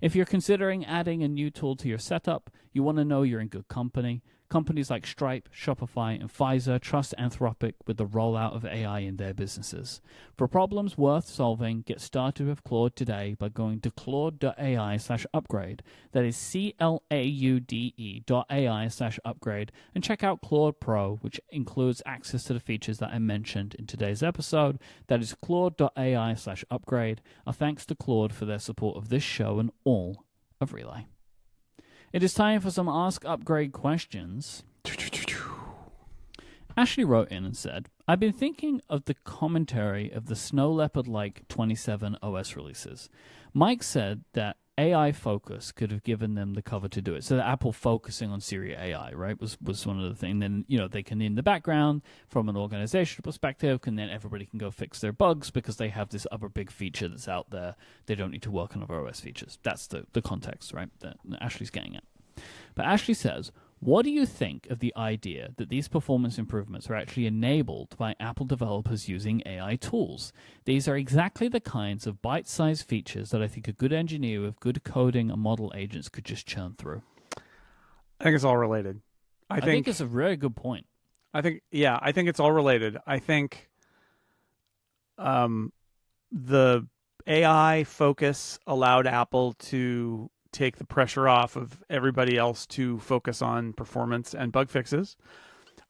If you're considering adding a new tool to your setup, you want to know you're in good company. Companies like Stripe, Shopify, and Pfizer trust Anthropic with the rollout of AI in their businesses. For problems worth solving, get started with Claude today by going to claude.ai/upgrade. That is CLAUDE.ai/upgrade, and check out Claude Pro, which includes access to the features that I mentioned in today's episode. That is claude.ai/upgrade. Our thanks to Claude for their support of this show and all of Relay. It is time for some Ask Upgrade questions. Ashley wrote in and said, I've been thinking of the commentary of the Snow Leopard-like 27 OS releases. Myke said that AI focus could have given them the cover to do it. So the Apple focusing on Siri AI, right, was one of the things. Then, they can, in the background, from an organizational perspective, everybody can go fix their bugs because they have this other big feature that's out there. They don't need to work on other OS features. That's the context, right, that Ashley's getting at. But Ashley says, What do you think of the idea that these performance improvements are actually enabled by Apple developers using AI tools? These are exactly the kinds of bite-sized features that I think a good engineer with good coding and model agents could just churn through. I think it's all related. I think it's a very good point. I think it's all related. I think the AI focus allowed Apple to take the pressure off of everybody else to focus on performance and bug fixes.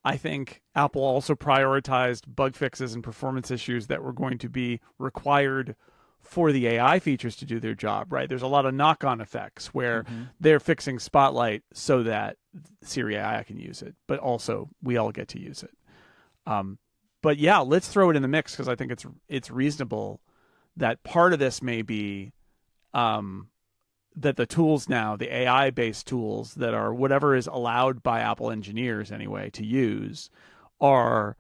I think Apple also prioritized bug fixes and performance issues that were going to be required for the AI features to do their job, right? There's a lot of knock-on effects where they're fixing Spotlight so that Siri AI can use it, but also we all get to use it. But yeah, let's throw it in the mix because I think it's reasonable that part of this may be that the tools now, the AI-based tools that are whatever is allowed by Apple engineers anyway to use are,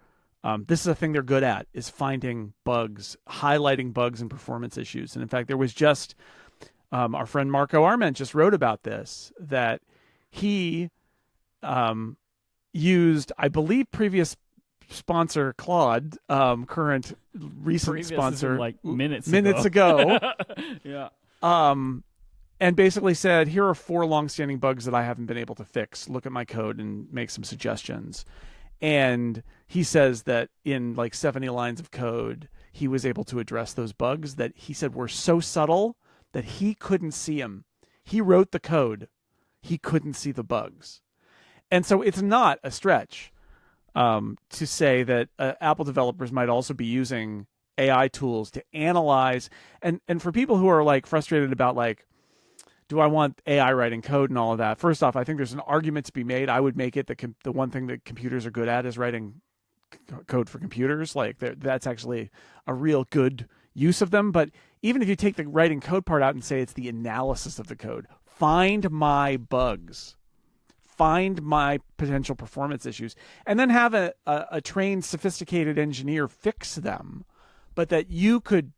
this is a thing they're good at, is finding bugs, highlighting bugs and performance issues. And in fact, there was just, our friend Marco Arment just wrote about this, that he used, I believe, previous sponsor Claude, recent Previous sponsor, like minutes ago. Yeah. And basically said, here are 4 longstanding bugs that I haven't been able to fix. Look at my code and make some suggestions. And he says that in like 70 lines of code, he was able to address those bugs that he said were so subtle that he couldn't see them. He wrote the code. He couldn't see the bugs. And so it's not a stretch to say that Apple developers might also be using AI tools to analyze. And for people who are like frustrated about like, do I want AI writing code and all of that? First off, I think there's an argument to be made. I would make it the one thing that computers are good at is writing code for computers. Like that's actually a real good use of them. But even if you take the writing code part out and say it's the analysis of the code, find my bugs, find my potential performance issues, and then have a trained, sophisticated engineer fix them, but that you could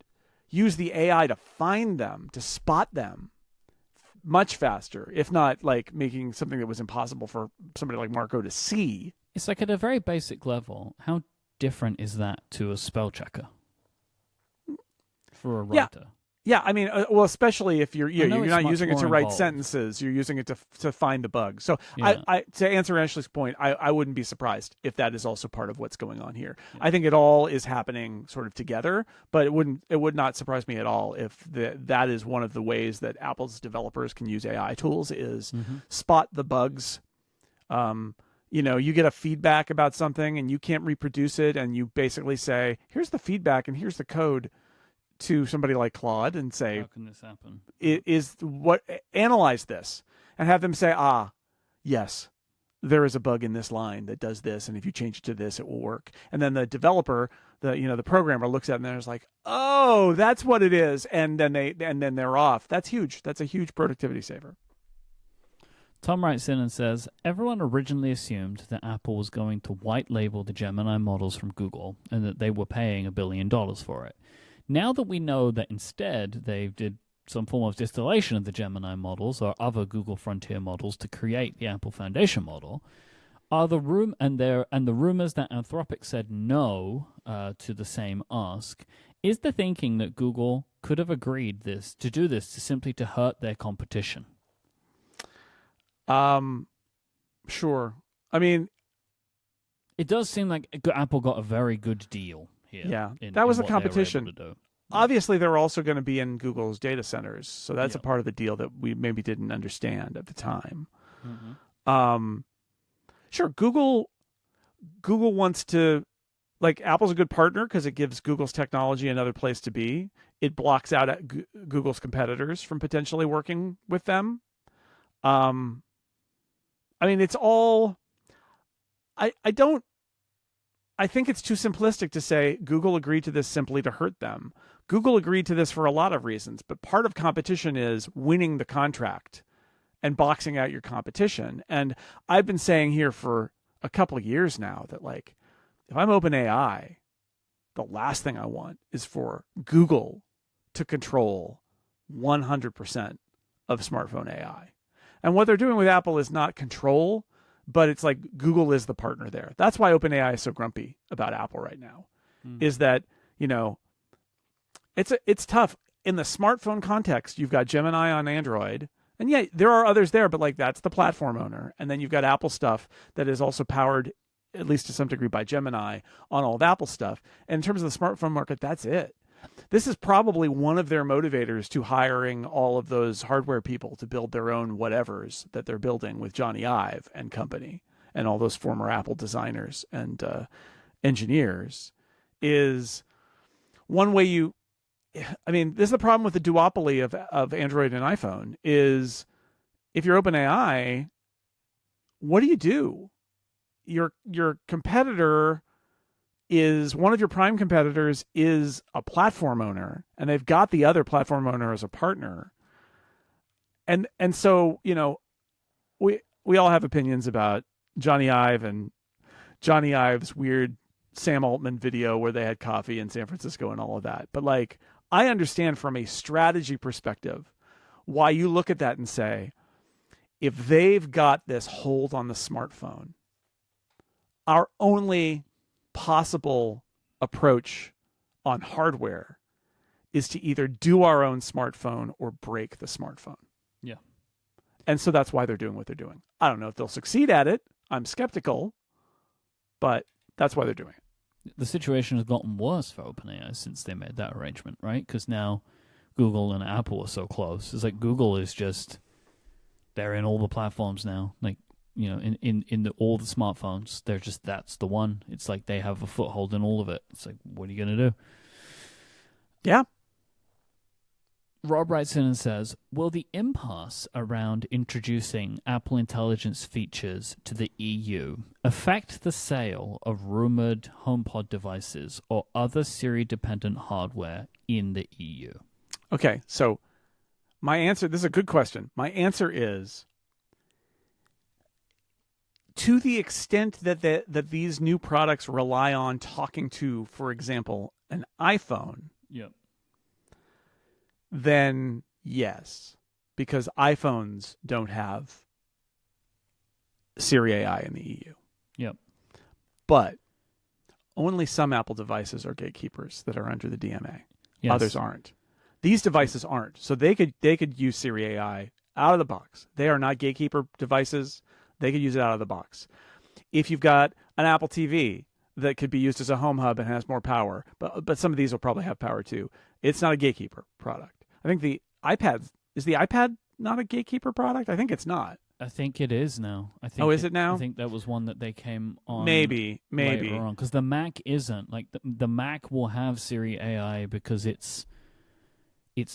use the AI to find them, to spot them much faster, if not like making something that was impossible for somebody like Marco to see. It's like at a very basic level, how different is that to a spell checker for a writer? Yeah, I mean, well, especially if you're not using it to write involved. sentences, you're using it to find the bug. So Yeah. I to answer Ashley's point, I wouldn't be surprised if that is also part of what's going on here. Yeah. I think it all is happening sort of together, but it would not surprise me at all if that is one of the ways that Apple's developers can use AI tools is spot the bugs. You get a feedback about something and you can't reproduce it, and you basically say, here's the feedback and here's the code to somebody like Claude and say, how can this happen? Analyze this, and have them say, yes, there is a bug in this line that does this, and if you change it to this, it will work. And then the developer, the programmer looks at it and is like, oh, that's what it is, and then they're off. That's huge. That's a huge productivity saver. Tom writes in and says, everyone originally assumed that Apple was going to white label the Gemini models from Google and that they were paying $1 billion for it. Now that we know that instead they did some form of distillation of the Gemini models or other Google frontier models to create the Apple Foundation model, are the rumors that Anthropic said no to the same ask, is the thinking that Google could have agreed to do this simply to hurt their competition? Sure. I mean, it does seem like Apple got a very good deal here. Yeah, that was the competition. Obviously, they're also going to be in Google's data centers, so that's a part of the deal that we maybe didn't understand at the time. Sure, Google wants to, like, Apple's a good partner because it gives Google's technology another place to be. It blocks out Google's competitors from potentially working with them. I mean, it's all. I think it's too simplistic to say Google agreed to this simply to hurt them. Google agreed to this for a lot of reasons, but part of competition is winning the contract and boxing out your competition. And I've been saying here for a couple of years now that, like, if I'm OpenAI, the last thing I want is for Google to control 100% of smartphone AI. And what they're doing with Apple is not control. but it's like Google is the partner there. That's why OpenAI is so grumpy about Apple right now, is that, it's tough. In the smartphone context, you've got Gemini on Android, and yeah, there are others there, but like that's the platform owner. And then you've got Apple stuff that is also powered, at least to some degree, by Gemini on all of Apple stuff. And in terms of the smartphone market, that's it. This is probably one of their motivators to hiring all of those hardware people to build their own whatevers that they're building with Johnny Ive and company and all those former Apple designers and engineers. Is one way this is the problem with the duopoly of Android and iPhone is if you're OpenAI, what do? Your competitor is one of your prime competitors is a platform owner, and they've got the other platform owner as a partner. And so, we all have opinions about Johnny Ive and Johnny Ive's weird Sam Altman video where they had coffee in San Francisco and all of that. But like, I understand from a strategy perspective why you look at that and say, if they've got this hold on the smartphone, our only possible approach on hardware is to either do our own smartphone or break the smartphone. Yeah. And so that's why they're doing what they're doing. I don't know if they'll succeed at it. I'm skeptical, but that's why they're doing it. The situation has gotten worse for OpenAI since they made that arrangement, right? Because now Google and Apple are so close. It's like Google is just, they're in all the platforms now. Like, in all the smartphones, they're just, that's the one. It's like they have a foothold in all of it. It's like, what are you going to do? Yeah. Rob writes in and says, will the impasse around introducing Apple Intelligence features to the EU affect the sale of rumored HomePod devices or other Siri-dependent hardware in the EU? Okay, so my answer, this is a good question. My answer is, to the extent that these new products rely on talking to, for example, an iPhone, yep, then yes, because iPhones don't have Siri AI in the EU. Yep. But only some Apple devices are gatekeepers that are under the DMA. Yes. Others aren't. These devices aren't. So they could use Siri AI out of the box. They are not gatekeeper devices. They could use it out of the box. If you've got an Apple TV that could be used as a home hub and has more power, but some of these will probably have power too, it's not a gatekeeper product. I think is the iPad not a gatekeeper product? I think it's not. I think it is now. Is it now? I think that was one that they came on. Maybe later on, because the Mac isn't. Like the Mac will have Siri AI because it's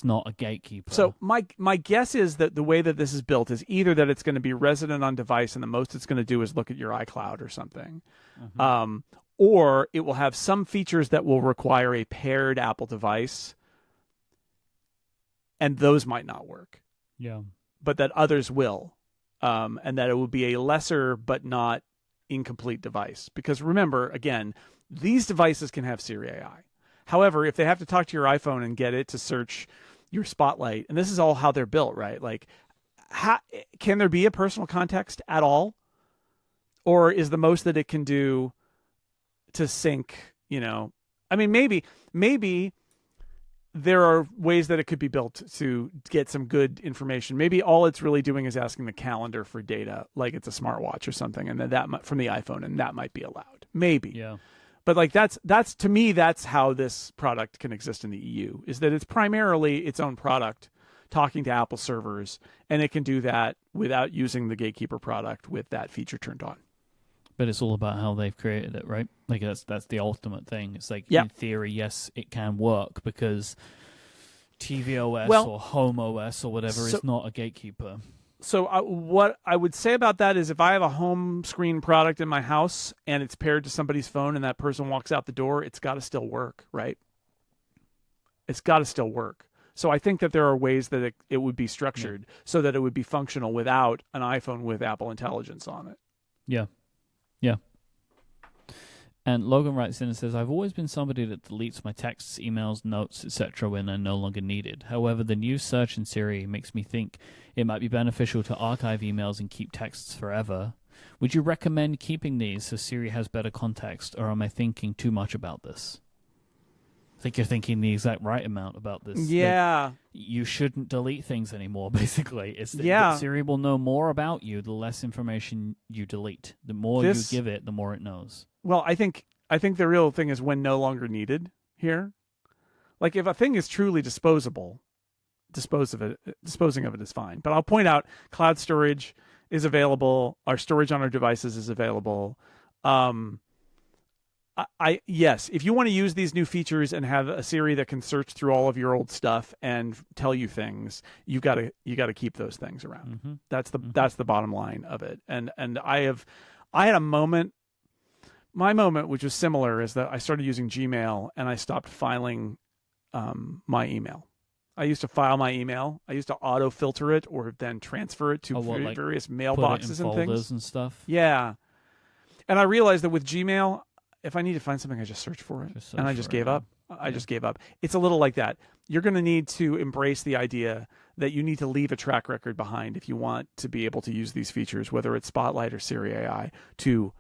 not a gatekeeper. So my guess is that the way that this is built is either that it's going to be resident on device, and the most it's going to do is look at your iCloud or something, or it will have some features that will require a paired Apple device, and those might not work. Yeah, but that others will. And that it would be a lesser but not incomplete device. Because remember, again, these devices can have Siri AI. However, if they have to talk to your iPhone and get it to search your Spotlight, and this is all how they're built, right? Like, can there be a personal context at all? Or is the most that it can do to sync, I mean, maybe there are ways that it could be built to get some good information. Maybe all it's really doing is asking the calendar for data, like it's a smartwatch or something, and then that from the iPhone, and that might be allowed. Maybe. Yeah. But like that's to me, that's how this product can exist in the EU, is that it's primarily its own product talking to Apple servers, and it can do that without using the gatekeeper product with that feature turned on. But it's all about how they've created it, right? Like that's the ultimate thing. It's like, in theory, yes, it can work because tvOS or Home OS or whatever is not a gatekeeper. So what I would say about that is if I have a home screen product in my house and it's paired to somebody's phone and that person walks out the door, it's got to still work, right? It's got to still work. So I think that there are ways that it would be structured so that it would be functional without an iPhone with Apple Intelligence on it. Yeah. Yeah. And Logan writes in and says, I've always been somebody that deletes my texts, emails, notes, etc. when they're no longer needed. However, the new search in Siri makes me think it might be beneficial to archive emails and keep texts forever. Would you recommend keeping these so Siri has better context, or am I thinking too much about this? I think you're thinking the exact right amount about this. Yeah. You shouldn't delete things anymore, basically. Yeah. Siri will know more about you the less information you delete. The more you give it, the more it knows. Well, I think the real thing is when no longer needed here. Like if a thing is truly disposable, disposing of it is fine. But I'll point out cloud storage is available. Our storage on our devices is available. Yes, if you want to use these new features and have a Siri that can search through all of your old stuff and tell you things, you got to keep those things around. Mm-hmm. That's the bottom line of it. And I had a moment. My moment, which was similar, is that I started using Gmail and I stopped filing my email. I used to file my email. I used to auto filter it or then transfer it to various mailboxes and things and stuff. Yeah, and I realized that with Gmail, if I need to find something, I just search for it, and I just gave up. I just gave up. It's a little like that. You're going to need to embrace the idea that you need to leave a track record behind if you want to be able to use these features, whether it's Spotlight or Siri AI, to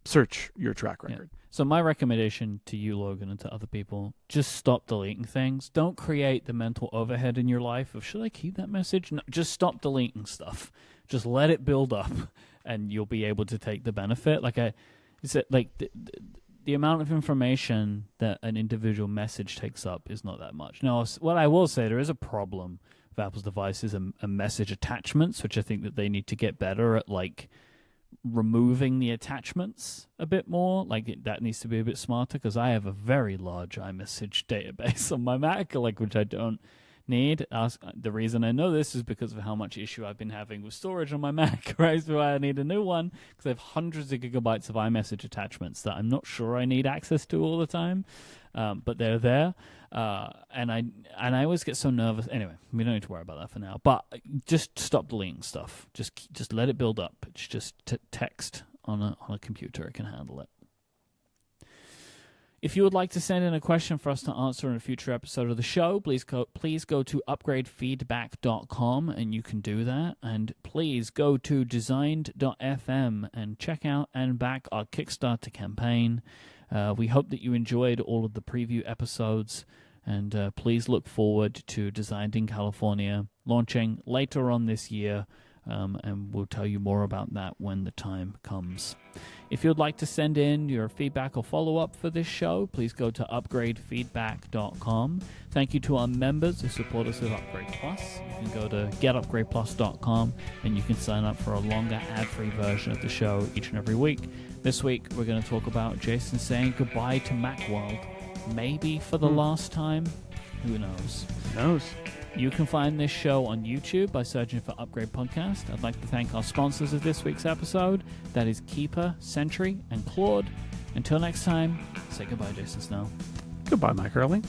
search your track record. Yeah. So my recommendation to you, Logan, and to other people, just stop deleting things. Don't create the mental overhead in your life of, should I keep that message? No, just stop deleting stuff. Just let it build up, and you'll be able to take the benefit. The amount of information that an individual message takes up is not that much. Now, what I will say, there is a problem with Apple's devices and message attachments, which I think that they need to get better at, removing the attachments a bit more. That needs to be a bit smarter, because I have a very large iMessage database on my Mac, which I don't need. The reason I know this is because of how much issue I've been having with storage on my Mac, right? So I need a new one, because I have hundreds of gigabytes of iMessage attachments that I'm not sure I need access to all the time, but they're there. And I always get so nervous. Anyway, we don't need to worry about that for now. But just stop deleting stuff. Just let it build up. It's just text on a computer. It can handle it. If you would like to send in a question for us to answer in a future episode of the show, please go to upgradefeedback.com and you can do that. And please go to designed.fm and check out and back our Kickstarter campaign. We hope that you enjoyed all of the preview episodes, and please look forward to Designed in California launching later on this year, and we'll tell you more about that when the time comes. If you'd like to send in your feedback or follow-up for this show, please go to upgradefeedback.com. Thank you to our members who support us with Upgrade Plus. You can go to getupgradeplus.com and you can sign up for a longer ad-free version of the show each and every week. This week, we're going to talk about Jason saying goodbye to Macworld. Maybe for the last time. Who knows? Who knows? You can find this show on YouTube by searching for Upgrade Podcast. I'd like to thank our sponsors of this week's episode. That is Keeper, Sentry, and Claude. Until next time, say goodbye, Jason Snell. Goodbye, Mike Early.